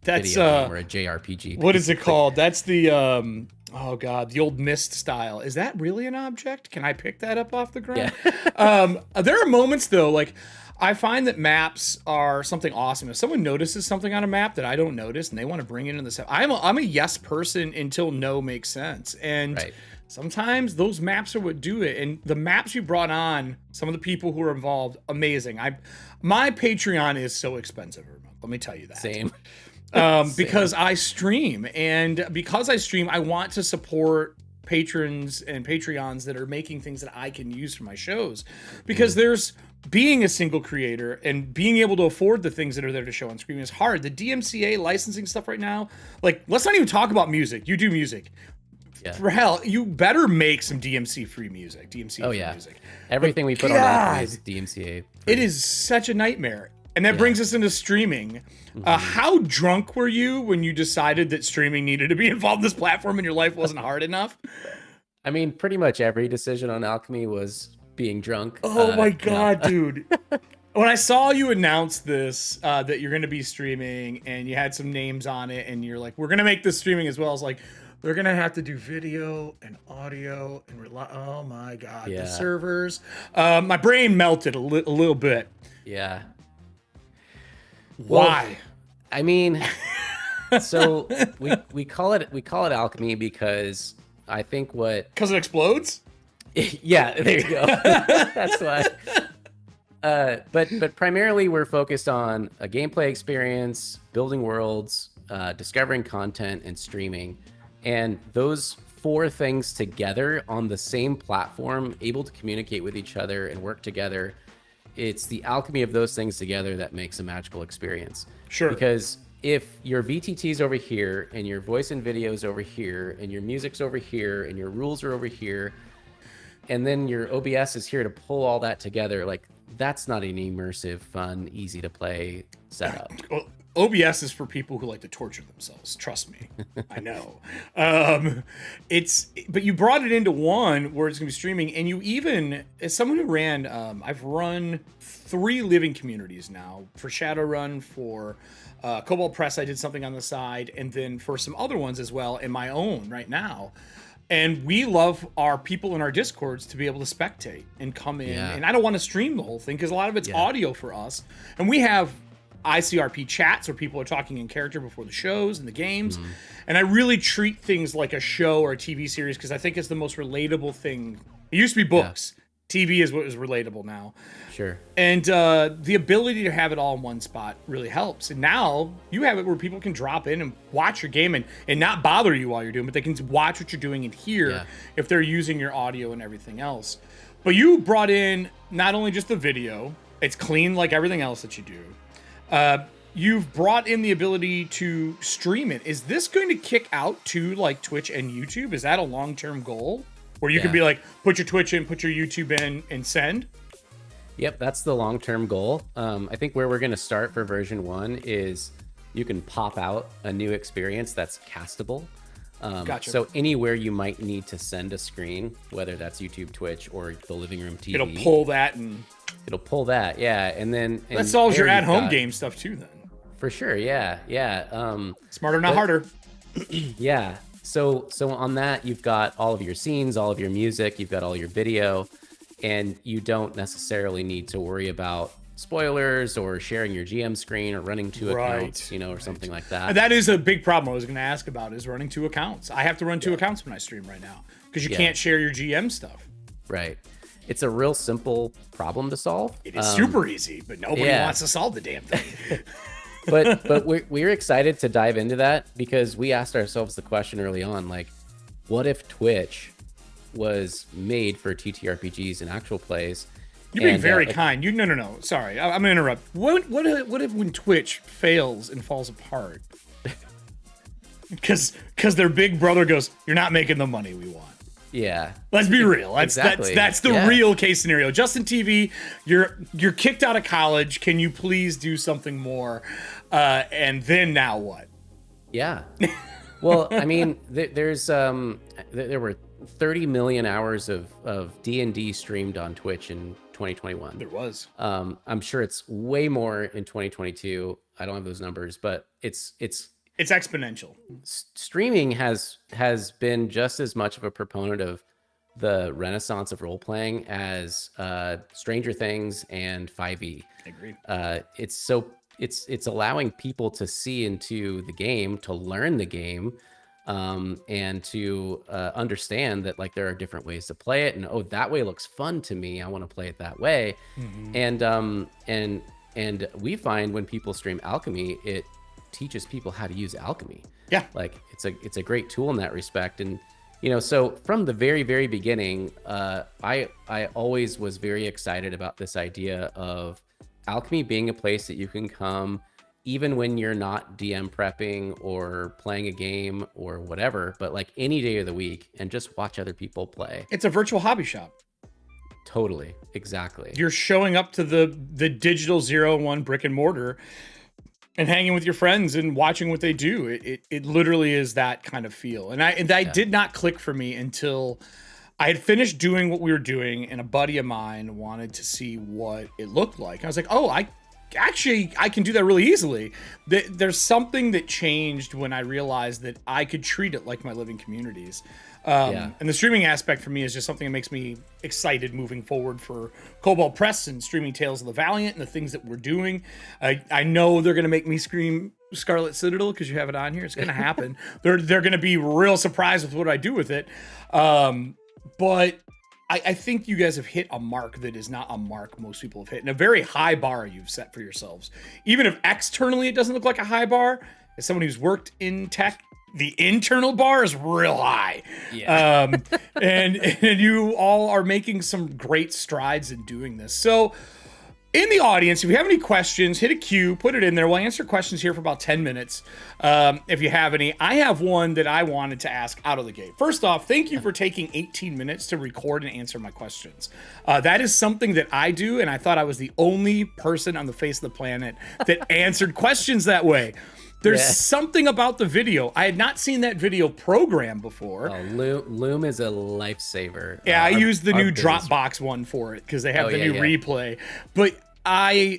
video game or a JRPG. What is it called? That's the, the old Myst style. Is that really an object? Can I pick that up off the ground? Yeah. There are moments though, like, I find that maps are something awesome. If someone notices something on a map that I don't notice and they want to bring it into the set, I'm a yes person until no makes sense. And sometimes those maps are what do it. And the maps you brought on, some of the people who are involved, amazing. My Patreon is so expensive every month. Let me tell you that. Same. Because I stream, and because I stream, I want to support patrons and Patreons that are making things that I can use for my shows, because there's being a single creator and being able to afford the things that are there to show on screen is hard. The DMCA licensing stuff right now, like, let's not even talk about music. You do music. For hell, you better make some DMC free music. Music. Everything we put on Alchemy is DMCA free. It is such a nightmare. And that brings us into streaming. How drunk were you when you decided that streaming needed to be involved in this platform and your life wasn't hard enough? I mean, pretty much every decision on Alchemy was being drunk. Oh my God, dude. When I saw you announce this, that you're going to be streaming and you had some names on it and you're like, we're going to make this streaming as well. I was like, they're going to have to do video and audio and oh my God, the servers. My brain melted a little bit. Yeah. Why? Well, I mean, so we call it Alchemy because I think because it explodes. Yeah, there you go. That's why. But primarily we're focused on a gameplay experience, building worlds, discovering content, and streaming, and those 4 things together on the same platform, able to communicate with each other and work together. It's the alchemy of those things together that makes a magical experience. Sure. Because if your VTT's over here and your voice and video's over here and your music's over here and your rules are over here, and then your OBS is here to pull all that together, like, that's not an immersive, fun, easy to play setup. Well, OBS is for people who like to torture themselves. Trust me, I know. But you brought it into one where it's gonna be streaming, and you even, as someone who ran, I've run 3 living communities now for Shadowrun, for Kobold Press. I did something on the side, and then for some other ones as well in my own right now. And we love our people in our Discords to be able to spectate and come in. And I don't want to stream the whole thing because a lot of it's audio for us. And we have ICRP chats where people are talking in character before the shows and the games. And I really treat things like a show or a TV series because I think it's the most relatable thing. It used to be books. TV is what is relatable now. Sure. And the ability to have it all in one spot really helps. And now you have it where people can drop in and watch your game and not bother you while you're doing, but they can watch what you're doing and hear if they're using your audio and everything else. But you brought in not only just the video, it's clean like everything else that you do. You've brought in the ability to stream it. Is this going to kick out to like Twitch and YouTube? Is that a long-term goal? where you can be like, put your Twitch in, put your YouTube in, and send? Yep, that's the long-term goal. I think where we're going to start for version 1 is you can pop out a new experience that's castable. Gotcha. So anywhere you might need to send a screen, whether that's YouTube, Twitch, or the living room TV, it'll pull that, and it'll pull that, yeah. And then that solves your at-home game stuff too, then. For sure, yeah. Smarter, not harder. Yeah. So on that, you've got all of your scenes, all of your music, you've got all your video, and you don't necessarily need to worry about spoilers or sharing your GM screen or running 2 accounts, or something like that. That is a big problem I was going to ask about, is running 2 accounts. I have to run 2 accounts when I stream right now because you can't share your GM stuff. Right. It's a real simple problem to solve. It is super easy, but nobody wants to solve the damn thing. but we're excited to dive into that because we asked ourselves the question early on, like, what if Twitch was made for TTRPGs and actual plays? You're being very kind. No. Sorry, I'm gonna interrupt. What if when Twitch fails and falls apart? Because their big brother goes, "You're not making the money we want." Yeah. Let's be real. That's the real case scenario. Justin TV, you're kicked out of college. Can you please do something more? And then now what? Yeah. Well, I mean, there were 30 million hours of D&D streamed on Twitch in 2021. There was. I'm sure it's way more in 2022. I don't have those numbers, but it's exponential. Streaming has been just as much of a proponent of the renaissance of role playing as Stranger Things and 5e. I agree. It's allowing people to see into the game, to learn the game, and to understand that, like, there are different ways to play it, and that way looks fun to me. I want to play it that way. Mm-hmm. And we find when people stream Alchemy, it teaches people how to use Alchemy. Yeah, like it's a great tool in that respect. And so from the very, very beginning, I always was very excited about this idea of Alchemy being a place that you can come even when you're not DM prepping or playing a game or whatever, but like any day of the week, and just watch other people play. It's a virtual hobby shop. Totally. Exactly. You're showing up to the digital 0-1 brick and mortar and hanging with your friends and watching what they do. It literally is that kind of feel. And I did not click for me until I had finished doing what we were doing, and a buddy of mine wanted to see what it looked like. I was like, oh, I can do that really easily. There's something that changed when I realized that I could treat it like my living communities. And the streaming aspect for me is just something that makes me excited moving forward for Kobold Press and streaming Tales of the Valiant and the things that we're doing. I know they're going to make me scream Scarlet Citadel because you have it on here. It's going to happen. They're going to be real surprised with what I do with it. But I think you guys have hit a mark that is not a mark most people have hit, and a very high bar you've set for yourselves. Even if externally it doesn't look like a high bar, as someone who's worked in tech, the internal bar is real high. Yeah. And you all are making some great strides in doing this. So in the audience, if you have any questions, hit a Q, put it in there. We'll answer questions here for about 10 minutes. If you have any, I have one that I wanted to ask out of the gate. First off, thank you for taking 18 minutes to record and answer my questions. That is something that I do, and I thought I was the only person on the face of the planet that answered questions that way. There's something about the video. I had not seen that video program before. Oh, Loom is a lifesaver. Yeah, I used the new Dropbox one for it because they have the new replay. But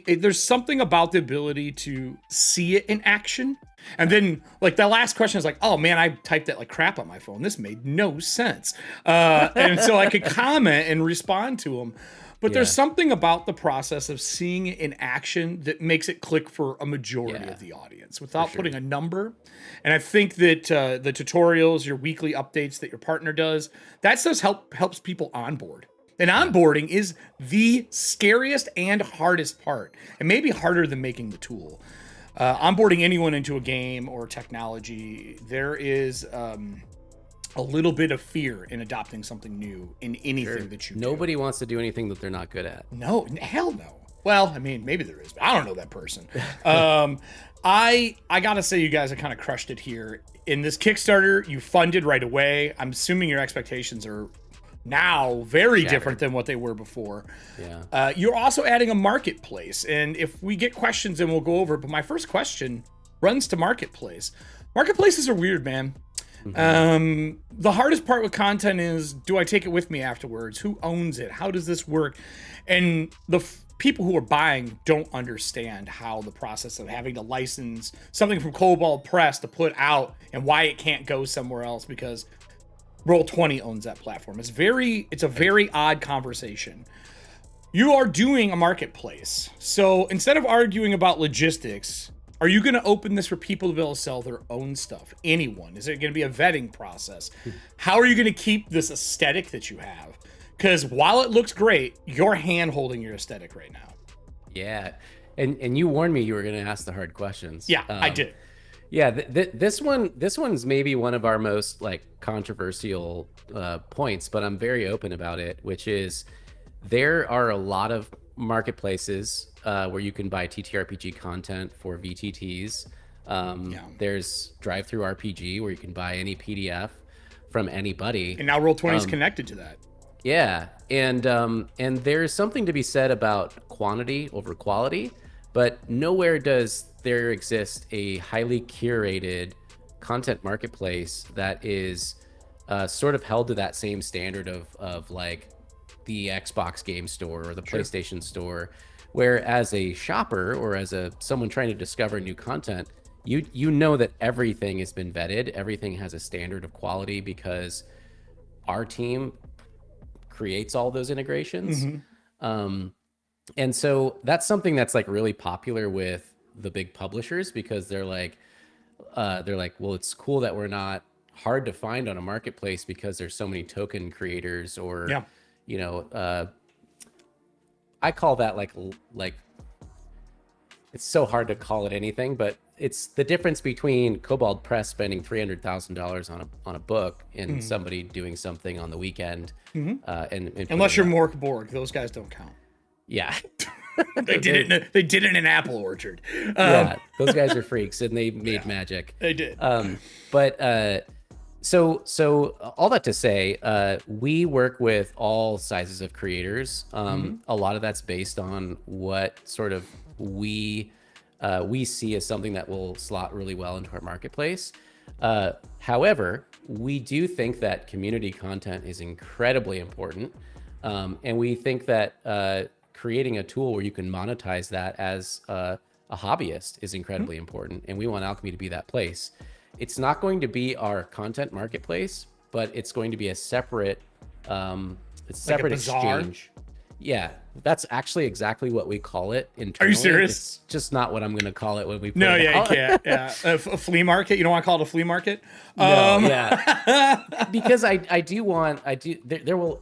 there's something about the ability to see it in action. And then, like, that last question is like, oh man, I typed that like crap on my phone. This made no sense. And so I could comment and respond to them. But there's something about the process of seeing it in action that makes it click for a majority of the audience without putting a number. And I think that the tutorials, your weekly updates that your partner does, that stuff helps people onboard. And onboarding is the scariest and hardest part, and maybe harder than making the tool. Onboarding anyone into a game or technology, there is a little bit of fear in adopting something new in anything that you do. Nobody wants to do anything that they're not good at. No, hell no. Well, I mean, maybe there is, but I don't know that person. I gotta say, you guys have kind of crushed it here. In this Kickstarter, you funded right away. I'm assuming your expectations are now very Shattered. different than what they were before. Yeah. You're also adding a marketplace, and if we get questions, then we'll go over it. But my first question runs to marketplace. Marketplaces are weird, man. The hardest part with content is, do I take it with me afterwards? Who owns it? How does this work? And the people who are buying don't understand how the process of having to license something from Kobold Press to put out and why it can't go somewhere else because Roll20 owns that platform. It's a very odd conversation. You are doing a marketplace. So instead of arguing about logistics, are you going to open this for people to be able to sell their own stuff? Anyone? Is it going to be a vetting process? How are you going to keep this aesthetic that you have? Because while it looks great, you're hand holding your aesthetic right now. Yeah. And you warned me you were going to ask the hard questions. Yeah, I did. Yeah, this one's maybe one of our most like controversial points, but I'm very open about it, which is there are a lot of marketplaces where you can buy TTRPG content for VTTs. There's Drive-Thru RPG where you can buy any PDF from anybody. And now Roll20 is connected to that. Yeah, and there's something to be said about quantity over quality, but nowhere does there exist a highly curated content marketplace that is sort of held to that same standard of like the Xbox game store or the PlayStation store, where as a shopper or as someone trying to discover new content, you know that everything has been vetted, everything has a standard of quality because our team creates all those integrations. And so that's something that's like really popular with the big publishers because they're like, well, it's cool that we're not hard to find on a marketplace because there's so many token creators or, you know, I call that like it's so hard to call it anything, but it's the difference between Kobold Press spending $300,000 on a book and somebody doing something on the weekend. And unless you're Mork Borg, those guys don't count. Yeah. They did it in an apple orchard. Yeah, those guys are freaks and they made magic. They did. So all that to say, we work with all sizes of creators. A lot of that's based on what sort of we see as something that will slot really well into our marketplace. However, we do think that community content is incredibly important. And we think that creating a tool where you can monetize that as a hobbyist is incredibly important. And we want Alchemy to be that place. It's not going to be our content marketplace, but it's going to be a separate, exchange. Yeah, that's actually exactly what we call it internally. Are you serious? It's just not what I'm going to call it when we put No, it yeah, out. you can't. Yeah, a flea market. You don't want to call it a flea market? No, yeah. Because I do want, there will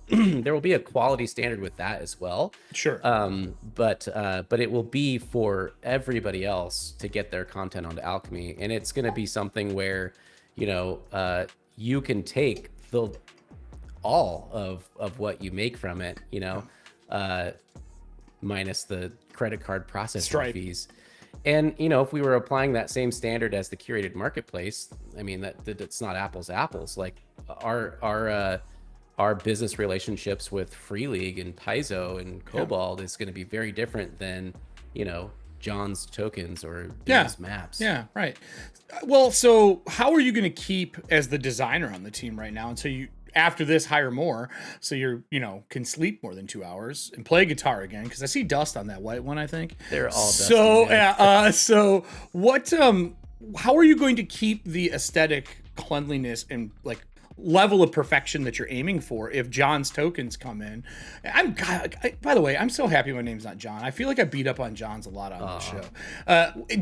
be a quality standard with that as well. Sure. But it will be for everybody else to get their content onto Alchemy, and it's going to be something where, you know, you can take all of what you make from it, you know, minus the credit card processing fees. And, you know, if we were applying that same standard as the curated marketplace, I mean, that's not apples to apples. Like our business relationships with Free League and Paizo and Kobold is going to be very different than, you know, John's tokens or Dina's maps. Yeah, right. Well, so how are you going to keep as the designer on the team right now until you, after this, hire more, so you're, you know, can sleep more than 2 hours and play guitar again? Because I see dust on that white one, I think. They're all dusty. So, so what, how are you going to keep the aesthetic cleanliness and like level of perfection that you're aiming for if John's tokens come in? By the way, I'm so happy my name's not John. I feel like I beat up on John's a lot on the show.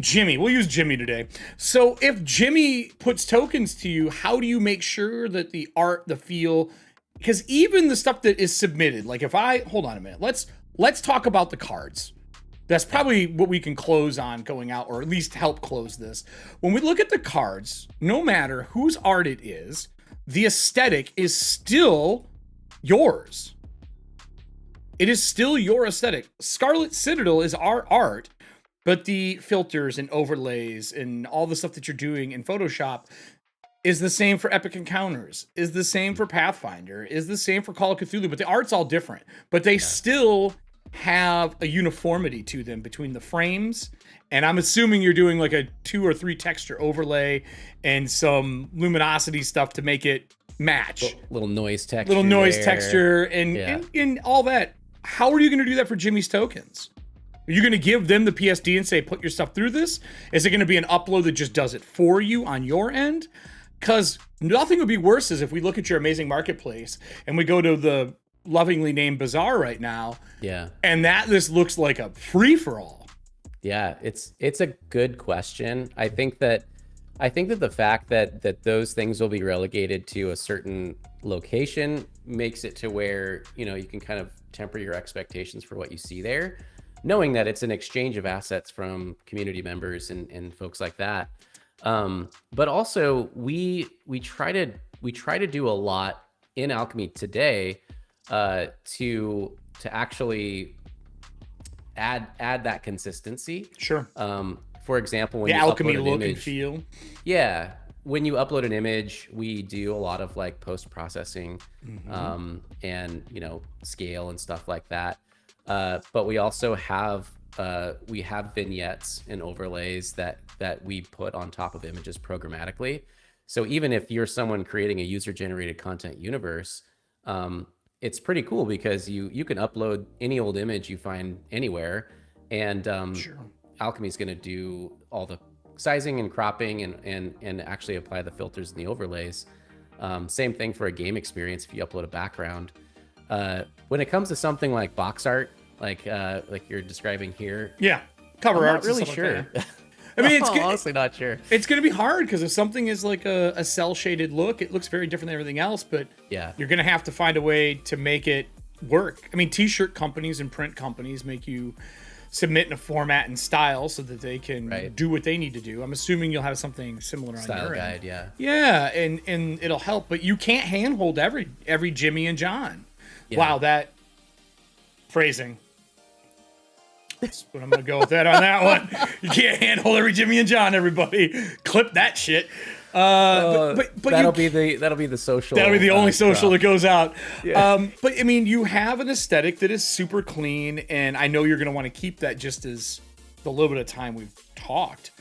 Jimmy, we'll use Jimmy today. So if Jimmy puts tokens to you, how do you make sure that the art, the feel, because even the stuff that is submitted, like if hold on a minute, let's talk about the cards. That's probably what we can close on going out, or at least help close this. When we look at the cards, no matter whose art it is, the aesthetic is still yours. It is still your aesthetic. Scarlet Citadel is our art, but the filters and overlays and all the stuff that you're doing in Photoshop, is the same for Epic Encounters, is the same for Pathfinder, is the same for Call of Cthulhu, but the art's all different. But they still have a uniformity to them between the frames. And I'm assuming you're doing like a 2 or 3 texture overlay and some luminosity stuff to make it match. Little noise texture. Little noise texture and all that. How are you going to do that for Jimmy's tokens? Are you going to give them the PSD and say, put your stuff through this? Is it going to be an upload that just does it for you on your end? Because nothing would be worse is if we look at your amazing marketplace and we go to the lovingly named Bazaar right now. Yeah. And this looks like a free-for-all. Yeah, it's a good question. I think that the fact that those things will be relegated to a certain location makes it to where, you know, you can kind of temper your expectations for what you see there, knowing that it's an exchange of assets from community members and folks like that. But also we try to do a lot in Alchemy today to actually add that consistency. Sure. For example, when the you Alchemy upload an look image, and feel. Yeah, when you upload an image, we do a lot of like post processing, and you know, scale and stuff like that. But we also have vignettes and overlays that we put on top of images programmatically. So even if you're someone creating a user generated content universe, it's pretty cool because you can upload any old image you find anywhere, and Sure. Alchemy is going to do all the sizing and cropping and actually apply the filters and the overlays. Same thing for a game experience if you upload a background. When it comes to something like box art, like you're describing here, cover I'm art. not really sure. Like I mean, it's I'm honestly not sure. It's going to be hard because if something is like a cell shaded look, it looks very different than everything else. But you're going to have to find a way to make it work. I mean, t-shirt companies and print companies make you submit in a format and style so that they can do what they need to do. I'm assuming you'll have something similar on Style your guide, end. Yeah, and it'll help, but you can't handhold every Jimmy and John. Yeah. Wow, that phrasing. That's what I'm gonna go with that on that one. You can't handhold every Jimmy and John, everybody. Clip that shit. But that'll be the social. That'll be the only social crop that goes out. Yeah. But I mean, you have an aesthetic that is super clean, and I know you're going to want to keep that just as the little bit of time we've talked.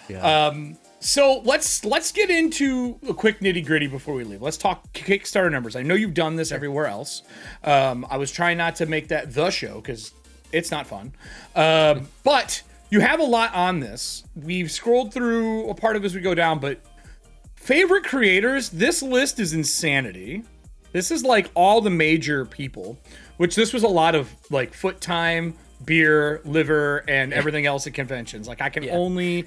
Yeah. So let's get into a quick nitty gritty before we leave. Let's talk Kickstarter numbers. I know you've done this everywhere else. I was trying not to make that the show because it's not fun. But you have a lot on this. We've scrolled through a part of it as we go down, but favorite creators, this list is insanity. This is like all the major people, which this was a lot of like foot time, beer, liver, and everything else at conventions. Like I can only,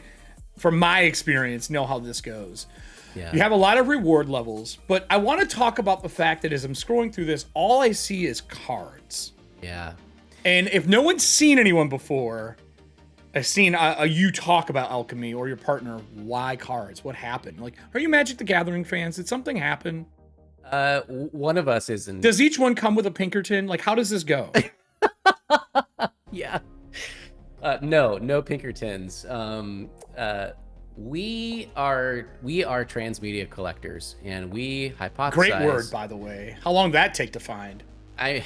from my experience, know how this goes. Yeah. You have a lot of reward levels, but I want to talk about the fact that as I'm scrolling through this, all I see is cards. Yeah. And if no one's seen anyone before, I've seen you talk about Alchemy or your partner, why cards? What happened? Like, are you Magic the Gathering fans? Did something happen? One of us isn't. Does each one come with a Pinkerton? Like, how does this go? Yeah. No Pinkertons. We are transmedia collectors, and we hypothesize. Great word, by the way. How long did that take to find? I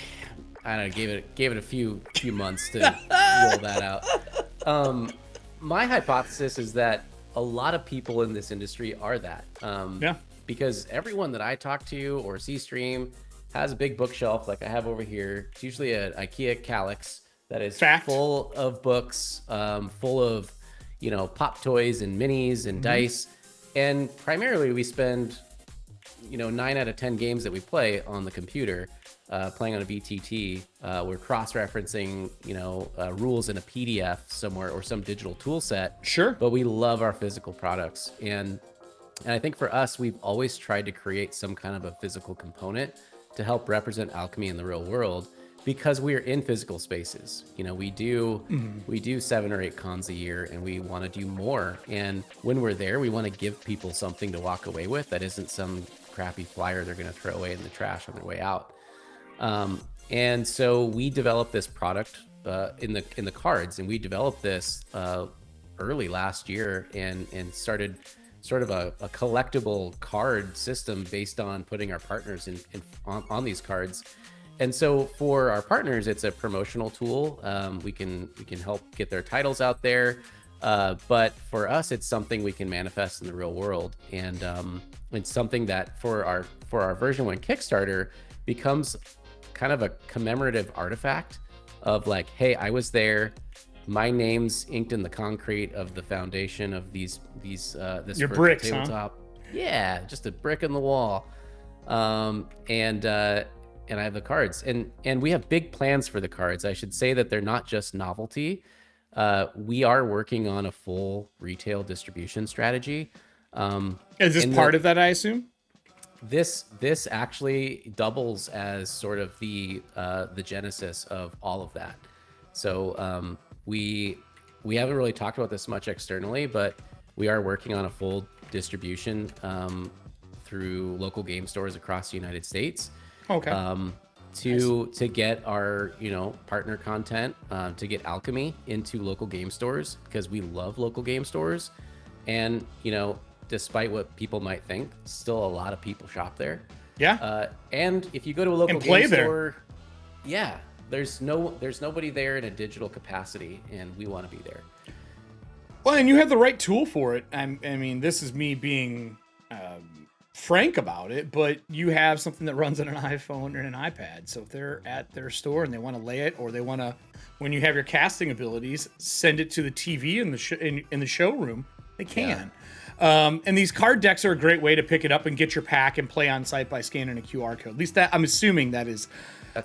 don't know, gave it a few months to roll that out. My hypothesis is that a lot of people in this industry are that. Because everyone that I talk to or see stream has a big bookshelf like I have over here. It's usually an IKEA Calyx that is full of books, full of, you know, pop toys and minis and dice. And primarily we spend, you know, 9 out of 10 games that we play on the computer. Playing on a VTT, we're cross-referencing, you know, rules in a PDF somewhere or some digital tool set. Sure. But we love our physical products. And I think for us, we've always tried to create some kind of a physical component to help represent Alchemy in the real world because we're in physical spaces. You know, we do 7 or 8 cons a year and we want to do more. And when we're there, we want to give people something to walk away with that isn't some crappy flyer they're going to throw away in the trash on their way out. And so we developed this product in the cards, and we developed this early last year and started sort of a collectible card system based on putting our partners on these cards. And so for our partners, it's a promotional tool. We can help get their titles out there. But for us, it's something we can manifest in the real world. And it's something that for our version 1 Kickstarter becomes kind of a commemorative artifact of like, hey, I was there. My name's inked in the concrete of the foundation of this your bricks, tabletop. Huh? Yeah, just a brick in the wall. And I have the cards, and we have big plans for the cards. I should say that they're not just novelty. We are working on a full retail distribution strategy. Is this part of that, I assume? This actually doubles as sort of the genesis of all of that. So we haven't really talked about this much externally, but we are working on a full distribution through local game stores across the United States. Okay. To get our partner content, to get Alchemy into local game stores, because we love local game stores, and despite what people might think, still a lot of people shop there. Yeah. And if you go to a local game store, yeah, there's nobody there in a digital capacity, and we want to be there. Well, and you have the right tool for it. I mean, this is me being frank about it, but you have something that runs on an iPhone and an iPad. So if they're at their store and they want to lay it, or they want to, when you have your casting abilities, send it to the TV in the showroom, they can. Yeah. And these card decks are a great way to pick it up and get your pack and play on site by scanning a QR code. At least that, I'm assuming that is.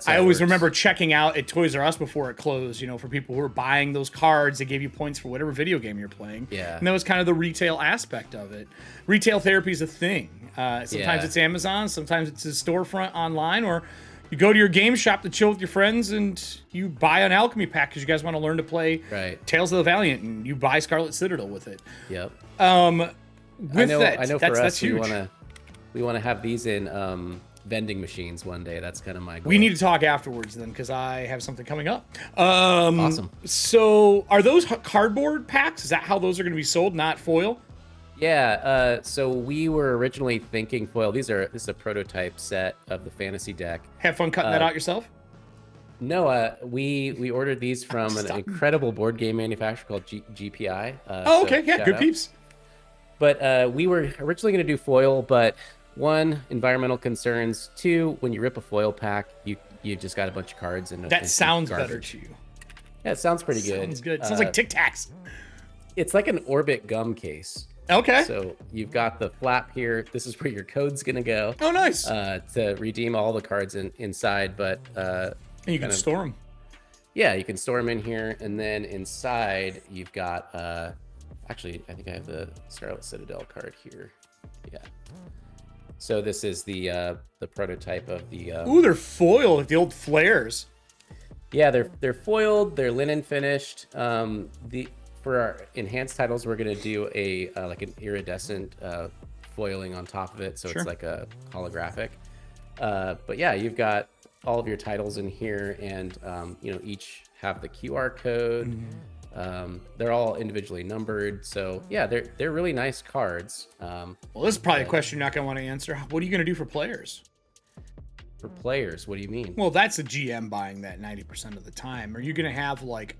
I always remember checking out at Toys R Us before it closed, for people who were buying those cards, they gave you points for whatever video game you're playing. Yeah. And that was kind of the retail aspect of it. Retail therapy is a thing. Sometimes it's Amazon, sometimes it's a storefront online, or you go to your game shop to chill with your friends and you buy an Alchemy pack because you guys want to learn to play Tales of the Valiant, and you buy Scarlet Citadel with it. Yep. I know for us, huge. we want to have these in vending machines one day. That's kind of my goal. We need to talk afterwards then, because I have something coming up. Awesome. So are those cardboard packs? Is that how those are going to be sold, not foil? Yeah. So we were originally thinking foil. This is a prototype set of the fantasy deck. Have fun cutting that out yourself? No, we ordered these from an incredible board game manufacturer called GPI. Okay. Yeah, good peeps. But we were originally going to do foil, but 1, environmental concerns. 2, when you rip a foil pack, you just got a bunch of cards and that sounds better to you. Yeah, it sounds pretty good. Sounds good. Sounds like Tic Tacs. It's like an Orbit gum case. Okay. So you've got the flap here. This is where your code's gonna go. Oh, nice. To redeem all the cards inside, but and you can store them. Yeah, you can store them in here, and then inside you've got. Actually, I think I have the Scarlet Citadel card here. Yeah. So this is the prototype of the. Ooh, they're foiled, like the old flares. Yeah, they're foiled. They're linen finished. For our enhanced titles, we're gonna do a like an iridescent foiling on top of it, so it's like a holographic. But yeah, you've got all of your titles in here, and each have the QR code. Mm-hmm. They're all individually numbered, so yeah, they're really nice cards. Well, this is probably a question you're not gonna want to answer. What are you gonna do for players? For players, what do you mean? Well, that's a GM buying that 90% of the time. Are you gonna have like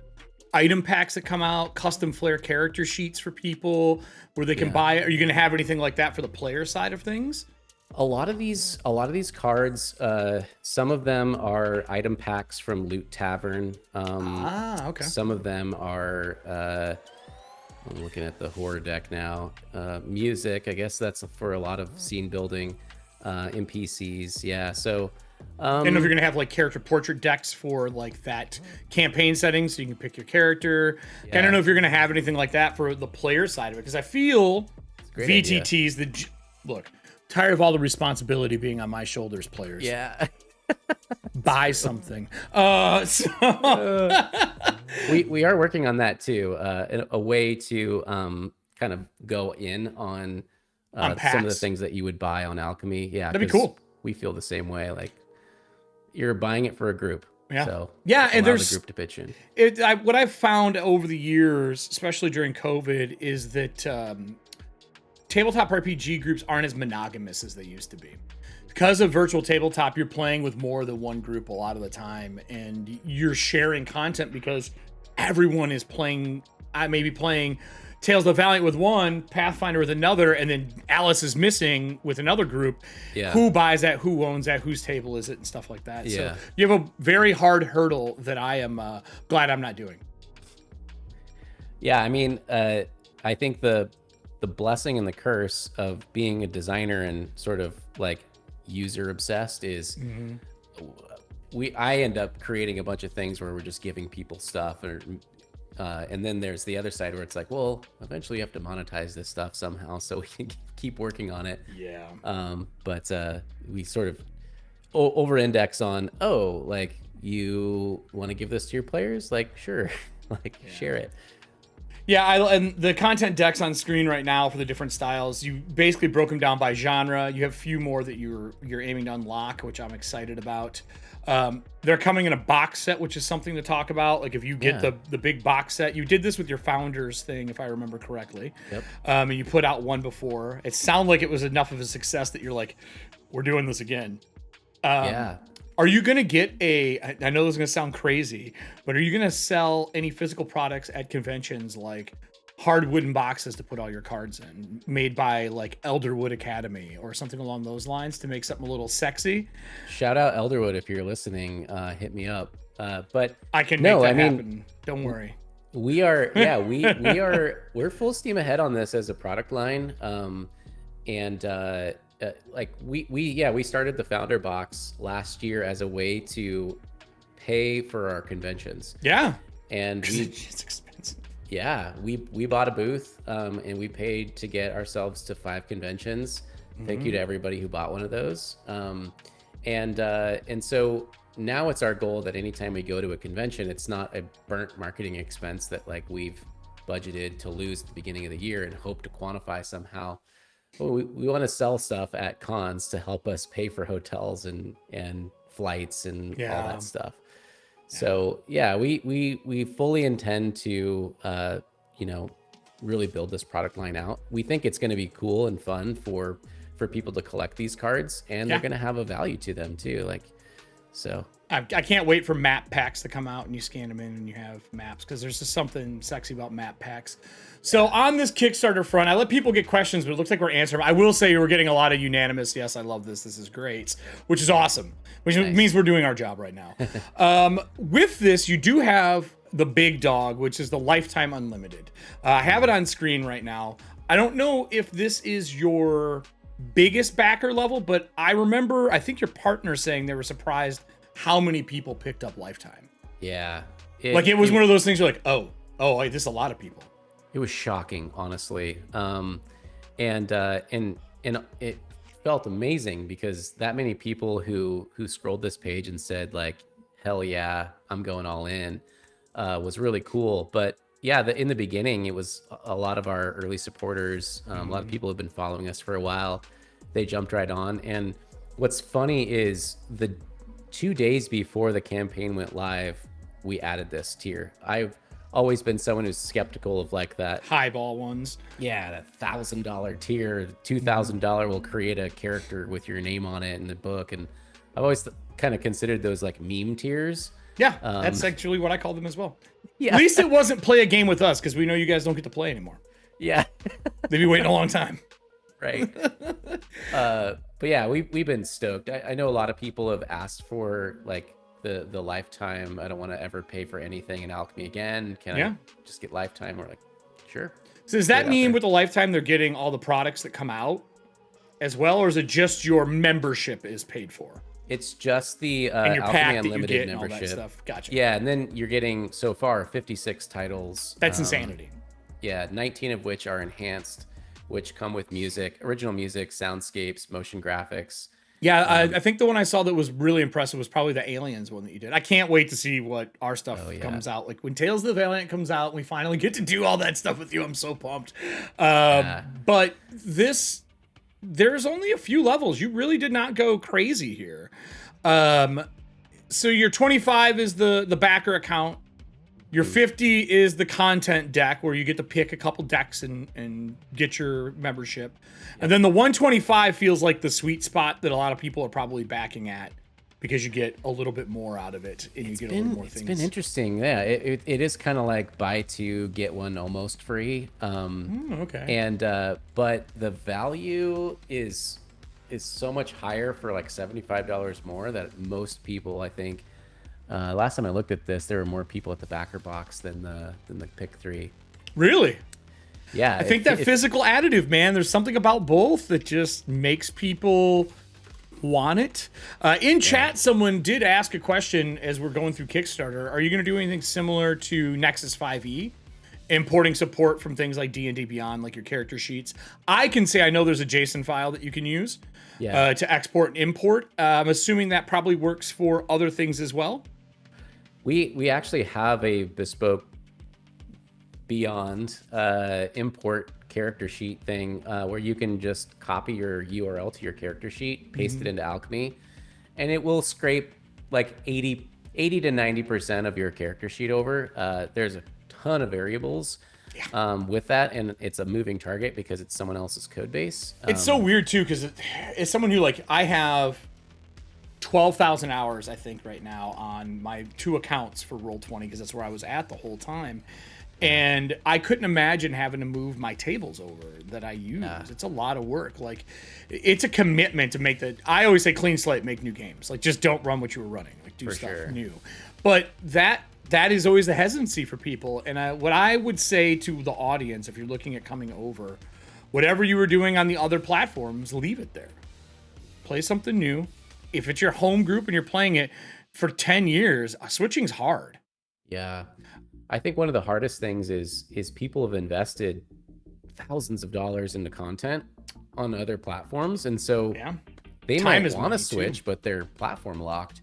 item packs that come out, custom flair character sheets for people where they can buy it? Are you going to have anything like that for the player side of things? A lot of these cards, some of them are item packs from Loot Tavern. Okay. Some of them are, I'm looking at the horror deck now. Music, I guess that's for a lot of scene building, NPCs. Yeah. So, I don't know if you're gonna have like character portrait decks for like that campaign setting, so you can pick your character. Yeah. I don't know if you're gonna have anything like that for the player side of it, because I feel VTTs. Look, tired of all the responsibility being on my shoulders. Players, yeah, buy something. We are working on that too. A way to kind of go in on some of the things that you would buy on Alchemy. Yeah, that'd be cool. We feel the same way. Like, you're buying it for a group. Yeah. So and there's the group to pitch in. What I've found over the years, especially during COVID, is that tabletop RPG groups aren't as monogamous as they used to be. Because of virtual tabletop, you're playing with more than one group a lot of the time, and you're sharing content because everyone is playing, maybe playing Tales of the Valiant with one, Pathfinder with another, and then Alice is missing with another group. Yeah. Who buys that? Who owns that? Whose table is it? And stuff like that. Yeah. So you have a very hard hurdle that I am glad I'm not doing. Yeah, I mean, I think the blessing and the curse of being a designer and sort of like user obsessed is I end up creating a bunch of things where we're just giving people stuff, and then there's the other side where it's like, well, eventually you have to monetize this stuff somehow, so we can keep working on it. Yeah. But we sort of over index on, oh, like, you want to give this to your players? Like, sure. Like, share it. Yeah, and the content decks on screen right now for the different styles, you basically broke them down by genre. You have a few more that you're aiming to unlock, which I'm excited about. They're coming in a box set, which is something to talk about. Like if you get the big box set, you did this with your Founders thing, if I remember correctly. Yep. And you put out one before. It sounded like it was enough of a success that you're like, we're doing this again. Yeah. Are you going to get I know this is going to sound crazy, but are you going to sell any physical products at conventions, like hard wooden boxes to put all your cards in, made by like Elderwood Academy or something along those lines, to make something a little sexy? Shout out Elderwood if you're listening. Hit me up. But I can make that happen. Don't worry. We are, we're full steam ahead on this as a product line. Like we started the Founder Box last year as a way to pay for our conventions. Yeah. And it's expensive. Yeah, we bought a booth, and we paid to get ourselves to 5 conventions. Thank you to everybody who bought one of those. And so now it's our goal that anytime we go to a convention, it's not a burnt marketing expense that like we've budgeted to lose at the beginning of the year and hope to quantify somehow. Well, we want to sell stuff at cons to help us pay for hotels and flights and all that stuff. So yeah, we fully intend to really build this product line out. We think it's going to be cool and fun for people to collect these cards, and they're going to have a value to them too. Like, so I can't wait for map packs to come out and you scan them in and you have maps, because there's just something sexy about map packs. So on this Kickstarter front, I let people get questions, but it looks like we're answering. I will say we're getting a lot of unanimous, yes, I love this. This is great, which is awesome, which means we're doing our job right now. With this, you do have the big dog, which is the Lifetime Unlimited. I have it on screen right now. I don't know if this is your biggest backer level, but I think your partner saying they were surprised how many people picked up Lifetime. Yeah. It was one of those things you're like, oh, this is a lot of people. It was shocking, honestly. And it felt amazing because that many people who scrolled this page and said like, hell yeah, I'm going all in, was really cool. But yeah, in the beginning, it was a lot of our early supporters. A lot of people have been following us for a while. They jumped right on. And what's funny is the 2 days before the campaign went live, we added this tier. I've always been someone who's skeptical of like that highball ones. Yeah, that $1,000 tier, $2,000 will create a character with your name on it in the book. And I've always kind of considered those like meme tiers. Yeah, that's actually what I call them as well. Yeah. At least it wasn't play a game with us, because we know you guys don't get to play anymore. Yeah. They'd be waiting a long time. Right. But yeah, we've been stoked. I know a lot of people have asked for like the Lifetime. I don't want to ever pay for anything in Alchemy again. Can I just get Lifetime? We're like, sure. So does that mean with the Lifetime they're getting all the products that come out as well, or is it just your membership is paid for? It's just the and your Alchemy pack Unlimited that you get membership. And all that stuff. Gotcha. Yeah, and then you're getting so far 56 titles. That's insanity. Yeah, 19 of which are enhanced, which come with music, original music, soundscapes, motion graphics. Yeah, I think the one I saw that was really impressive was probably the Aliens one that you did. I can't wait to see what our stuff comes out. Like when Tales of the Valiant comes out, we finally get to do all that stuff with you. I'm so pumped. But there's only a few levels. You really did not go crazy here. So your 25 is the backer account. Your 50 is the content deck where you get to pick a couple decks and get your membership. And then the 125 feels like the sweet spot that a lot of people are probably backing at because you get a little bit more out of it and you get a little more things. It's been interesting. Yeah, it is kind of like buy two, get one almost free. Okay. And but the value is so much higher for like $75 more that most people, I think, last time I looked at this, there were more people at the backer box than the pick 3. Really? Yeah. I think that physical additive, man, there's something about both that just makes people want it. In chat, someone did ask a question as we're going through Kickstarter. Are you going to do anything similar to Nexus 5e? Importing support from things like D&D Beyond, like your character sheets. I can say I know there's a JSON file that you can use to export and import. I'm assuming that probably works for other things as well. We actually have a bespoke Beyond import character sheet thing where you can just copy your URL to your character sheet, paste it into Alchemy, and it will scrape like 80 to 90% of your character sheet over. There's a ton of variables with that, and it's a moving target because it's someone else's code base. It's so weird too, because as someone who, like, I have 12,000 hours, I think, right now on my 2 accounts for Roll20, because that's where I was at the whole time. And I couldn't imagine having to move my tables over that I use. It's a lot of work. Like, it's a commitment to make I always say clean slate, make new games. Like, just don't run what you were running. Like, do stuff new. But that is always the hesitancy for people. And what I would say to the audience, if you're looking at coming over, whatever you were doing on the other platforms, leave it there. Play something new. If it's your home group and you're playing it for 10 years, switching's hard. Yeah. I think one of the hardest things is people have invested thousands of dollars into content on other platforms. And so they might want to switch, but they're platform locked.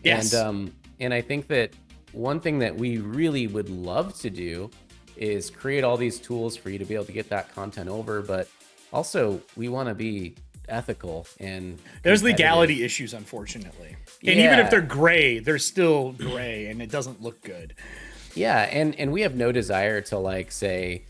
Yes. And I think that one thing that we really would love to do is create all these tools for you to be able to get that content over. But also we want to be ethical, and there's legality issues, unfortunately. And even if they're gray, they're still gray and it doesn't look good. Yeah, and we have no desire to, like, say,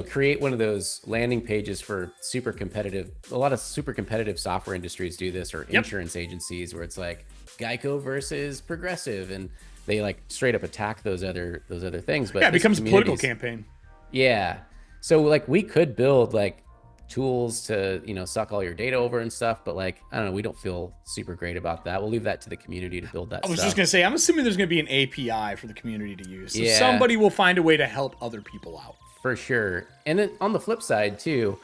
create one of those landing pages for super competitive. A lot of super competitive software industries do this, or insurance agencies, where it's like Geico versus Progressive, and they like straight up attack those other things. But it becomes a political campaign. Yeah, so like we could build like tools to suck all your data over and stuff, but like I don't know, we don't feel super great about that. We'll leave that to the community to build that stuff. I was just gonna say, I'm assuming there's gonna be an API for the community to use, so somebody will find a way to help other people out for sure. And then on the flip side too,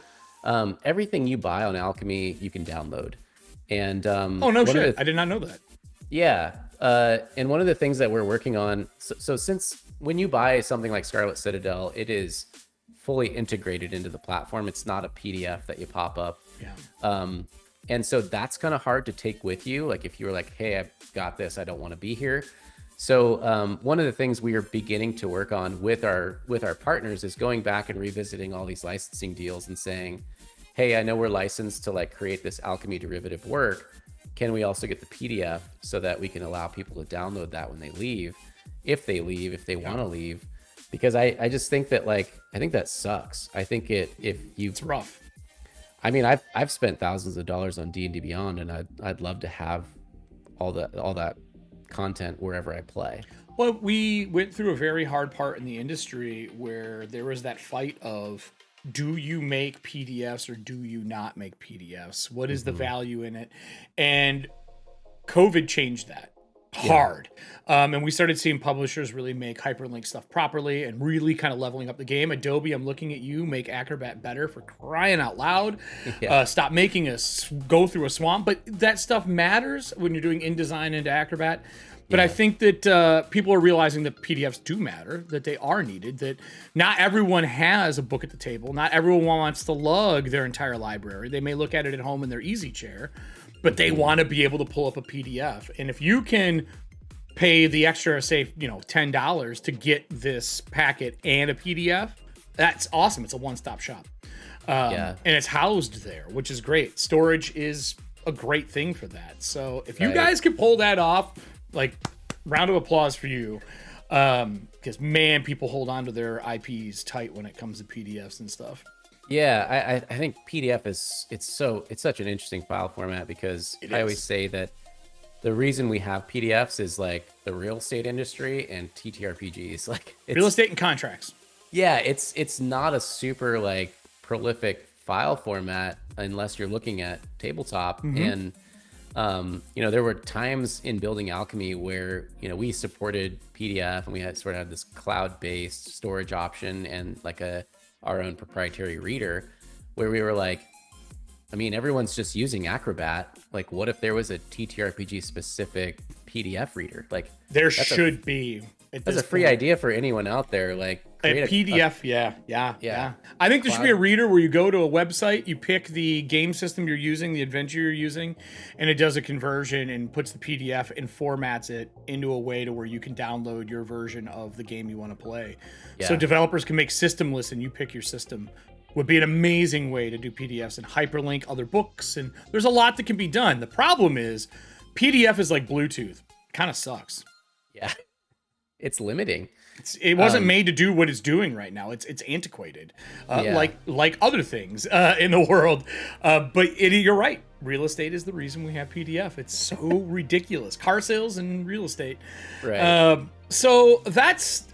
everything you buy on Alchemy you can download. And oh no shit, I did not know that. Yeah, and one of the things that we're working on, so since when you buy something like Scarlet Citadel, it is fully integrated into the platform. It's not a PDF that you pop up. And so that's kind of hard to take with you. Like if you were like, hey, I've got this, I don't want to be here. So one of the things we are beginning to work on with our partners is going back and revisiting all these licensing deals and saying, hey, I know we're licensed to like create this Alchemy derivative work. Can we also get the PDF so that we can allow people to download that when they leave, if they want to leave? Because I just think that, like, I think that sucks. I think it's rough. I mean, I've spent thousands of dollars on D&D Beyond, and I'd love to have all that content wherever I play. Well, we went through a very hard part in the industry where there was that fight of, do you make PDFs or do you not make PDFs? What is the value in it? And COVID changed that. Hard. And we started seeing publishers really make hyperlink stuff properly and really kind of leveling up the game. Adobe, I'm looking at you, make Acrobat better, for crying out loud. Stop making us go through a swamp. But that stuff matters when you're doing InDesign into Acrobat. But I think that people are realizing that PDFs do matter, that they are needed, that not everyone has a book at the table. Not everyone wants to lug their entire library. They may look at it at home in their easy chair, but they want to be able to pull up a PDF. And if you can pay the extra, say, $10 to get this packet and a PDF, that's awesome. It's a one-stop shop. And it's housed there, which is great. Storage is a great thing for that. So if you guys can pull that off, like, round of applause for you. Because man, people hold on to their IPs tight when it comes to PDFs and stuff. Yeah, I think PDF it's such an interesting file format, because I always say that the reason we have PDFs is like the real estate industry and TTRPGs. Like real estate and contracts. Yeah, it's not a super like prolific file format unless you're looking at tabletop. And there were times in building Alchemy where we supported PDF, and we had this cloud-based storage option and like our own proprietary reader, where we were like, I mean, everyone's just using Acrobat. Like, what if there was a TTRPG specific PDF reader? Like, there should be. That's a free idea for anyone out there. Like, a PDF, yeah. I think there should be a reader where you go to a website, you pick the game system you're using, the adventure you're using, and it does a conversion and puts the PDF and formats it into a way to where you can download your version of the game you want to play. Yeah. So developers can make systemless and you pick your system. Would be an amazing way to do PDFs and hyperlink other books, and there's a lot that can be done. The problem is PDF is like Bluetooth. Kind of sucks. Yeah. It's limiting. It wasn't made to do what it's doing right now. It's antiquated, like other things in the world. But you're right. Real estate is the reason we have PDF. It's so ridiculous. Car sales and real estate. Right. So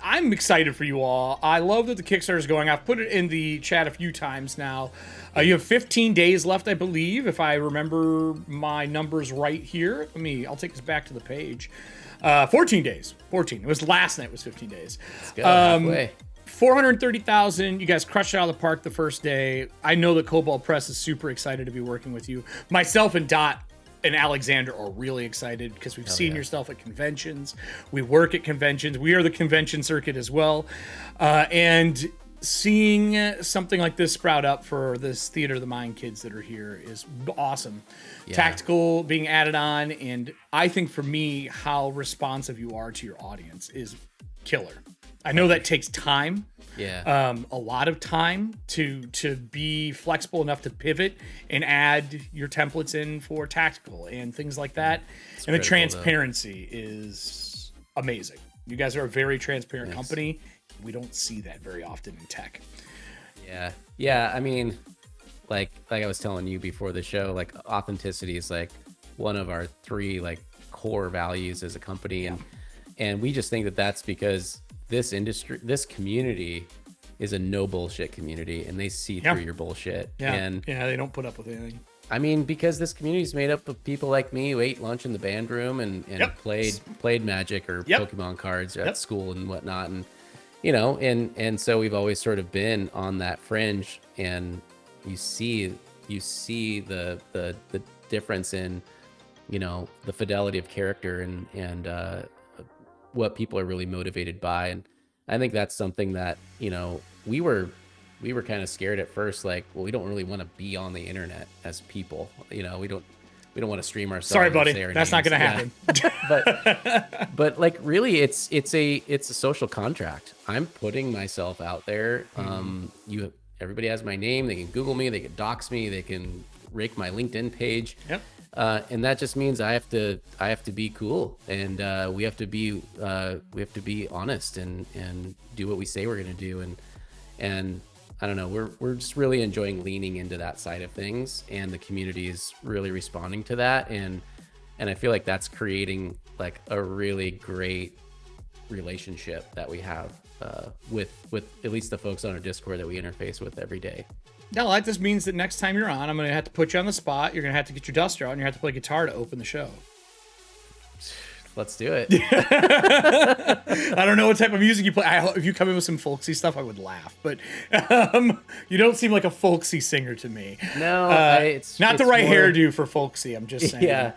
I'm excited for you all. I love that the Kickstarter is going. I've put it in the chat a few times now. You have 15 days left, I believe, if I remember my numbers right here. I'll take us back to the page. 14 days. 14. It was last night. It was 15 days. Let's go. Halfway. 430,000. You guys crushed it out of the park the first day. I know that Kobold Press is super excited to be working with you. Myself and Dot and Alexander are really excited because we've seen your stuff at conventions. We work at conventions. We are the convention circuit as well. And seeing something like this sprout up for this Theater of the Mind kids that are here is awesome. Yeah. Tactical being added on, and I think for me, how responsive you are to your audience is killer. I know that takes time. Yeah. A lot of time to be flexible enough to pivot and add your templates in for tactical and things like that. It's and the transparency is amazing. You guys are a very transparent company. We don't see that very often in tech. Yeah. I mean, like I was telling you before the show, like authenticity is like one of our 3 like core values as a company, and we just think that that's because this industry, this community is a no bullshit community, and they see through your bullshit. And they don't put up with anything. I mean, because this community is made up of people like me who ate lunch in the band room and played Magic or Pokemon cards at school and whatnot, and and so we've always sort of been on that fringe, and you see the difference in the fidelity of character and what people are really motivated by. And I think that's something that we were kind of scared at first, like, well, we don't really want to be on the internet as people, we don't want to stream ourselves. Sorry, buddy, that's not gonna happen. but like, really, it's a social contract. I'm putting myself out there. Everybody has my name. They can Google me. They can dox me. They can rake my LinkedIn page. And that just means I have to be cool, and we have to be honest and do what we say we're gonna do. And I don't know, we're just really enjoying leaning into that side of things, and the community is really responding to that, and I feel like that's creating like a really great relationship that we have with at least the folks on our Discord that we interface with every day. Now, that just means that next time you're on, I'm going to have to put you on the spot. You're going to have to get your duster out, and you have to play guitar to open the show. Let's do it. I don't know what type of music you play. If you come in with some folksy stuff, I would laugh. But you don't seem like a folksy singer to me. No, it's not the right hairdo for folksy. I'm just saying. Yeah,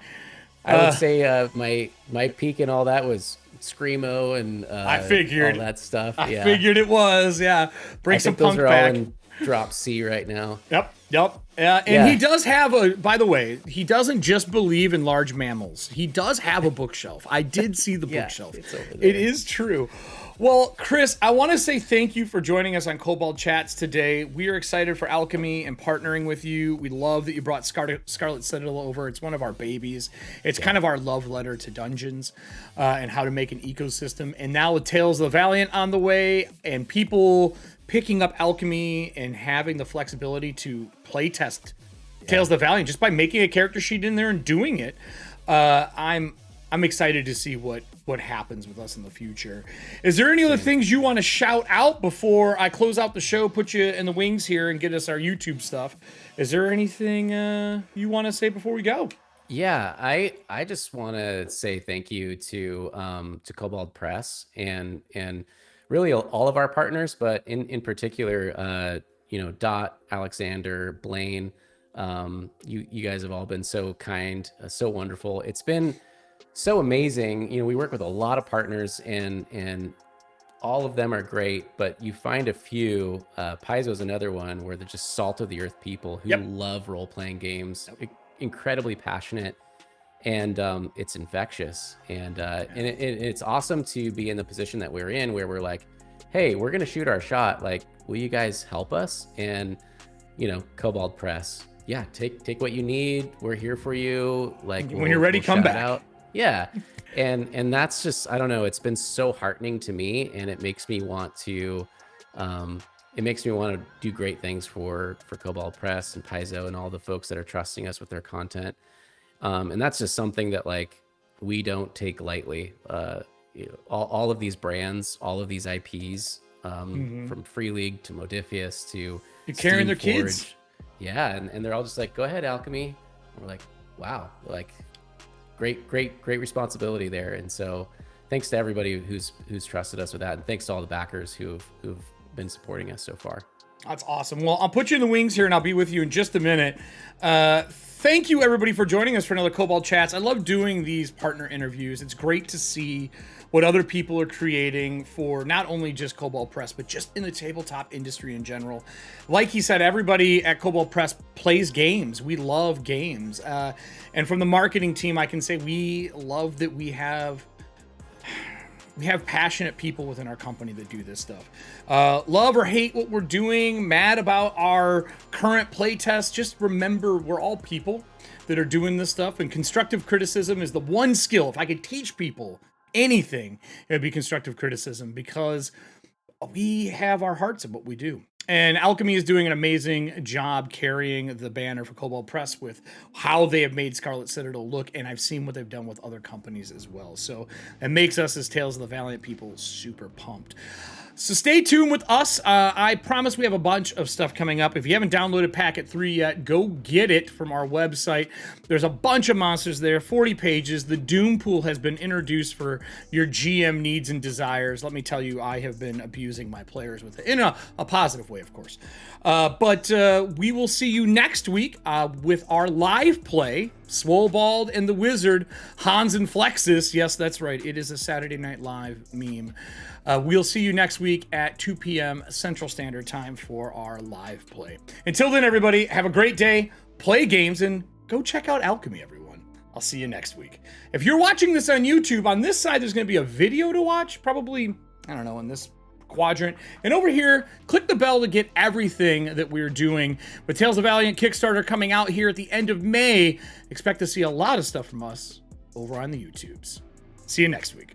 I would say my peak and all that was screamo and I figured all that stuff. I figured it was. Yeah, bring some punk back. Drop C right now. Yep. Yep. And he does have a, by the way, he doesn't just believe in large mammals. He does have a bookshelf. I did see the bookshelf. It's over there. It is true. Well, Chris, I want to say thank you for joining us on Kobold Chats today. We are excited for Alchemy and partnering with you. We love that you brought Scarlet Citadel over. It's one of our babies. It's kind of our love letter to dungeons and how to make an ecosystem. And now with Tales of the Valiant on the way and people picking up Alchemy and having the flexibility to play test Tales of the Valiant just by making a character sheet in there and doing it, I'm excited to see what happens with us in the future. Is there any other things you want to shout out before I close out the show, put you in the wings here, and get us our YouTube stuff? Is there anything you want to say before we go? Yeah, I just want to say thank you to Kobold Press and really all of our partners, but in particular, Dot, Alexander, Blaine. You guys have all been so kind, so wonderful. It's been so amazing. We work with a lot of partners and all of them are great, but you find a few, Paizo's another one where they're just salt of the earth people who love role-playing games, incredibly passionate, and it's infectious. And it's awesome to be in the position that we're in where we're like, hey, we're going to shoot our shot. Like, will you guys help us? And, Kobold Press, yeah, take what you need. We're here for you. Like, when you're ready, come back out. Yeah. And that's just, I don't know, it's been so heartening to me, and it makes me want to do great things for Kobold Press and Paizo and all the folks that are trusting us with their content. And that's just something that like we don't take lightly. All of these brands, all of these IPs, from Free League to Modifius to you're carrying their Steam kids. Forge. Yeah, and they're all just like, go ahead, Alchemy. And we're like, wow, like great responsibility there. And so thanks to everybody who's trusted us with that, and thanks to all the backers who've been supporting us so far. That's awesome. Well, I'll put you in the wings here and I'll be with you in just a minute. Thank you everybody for joining us for another Kobold Chats. I love doing these partner interviews. It's great to see what other people are creating for not only just Kobold Press, but just in the tabletop industry in general. Like he said, everybody at Kobold Press plays games. We love games. And from the marketing team, I can say we love that we have passionate people within our company that do this stuff. Love or hate what we're doing, mad about our current playtest, just remember we're all people that are doing this stuff, and constructive criticism is the one skill. If I could teach people anything, it would be constructive criticism, because we have our hearts in what we do. And Alchemy is doing an amazing job carrying the banner for Kobold Press with how they have made Scarlet Citadel look, and I've seen what they've done with other companies as well. So it makes us as Tales of the Valiant people super pumped. So stay tuned with us. I promise we have a bunch of stuff coming up. If you haven't downloaded Packet 3 yet, go get it from our website. There's a bunch of monsters there, 40 pages. The Doom Pool has been introduced for your GM needs and desires. Let me tell you, I have been abusing my players with it in a positive way, of course. But we will see you next week with our live play, Swollbald and the Wizard, Hans and Flexus. Yes, that's right. It is a Saturday Night Live meme. We'll see you next week at 2 p.m. Central Standard Time for our live play. Until then, everybody, have a great day, play games, and go check out Alchemy, everyone. I'll see you next week. If you're watching this on YouTube, on this side, there's going to be a video to watch, probably, I don't know, in this quadrant. And over here, click the bell to get everything that we're doing. With Tales of Valiant Kickstarter coming out here at the end of May, expect to see a lot of stuff from us over on the YouTubes. See you next week.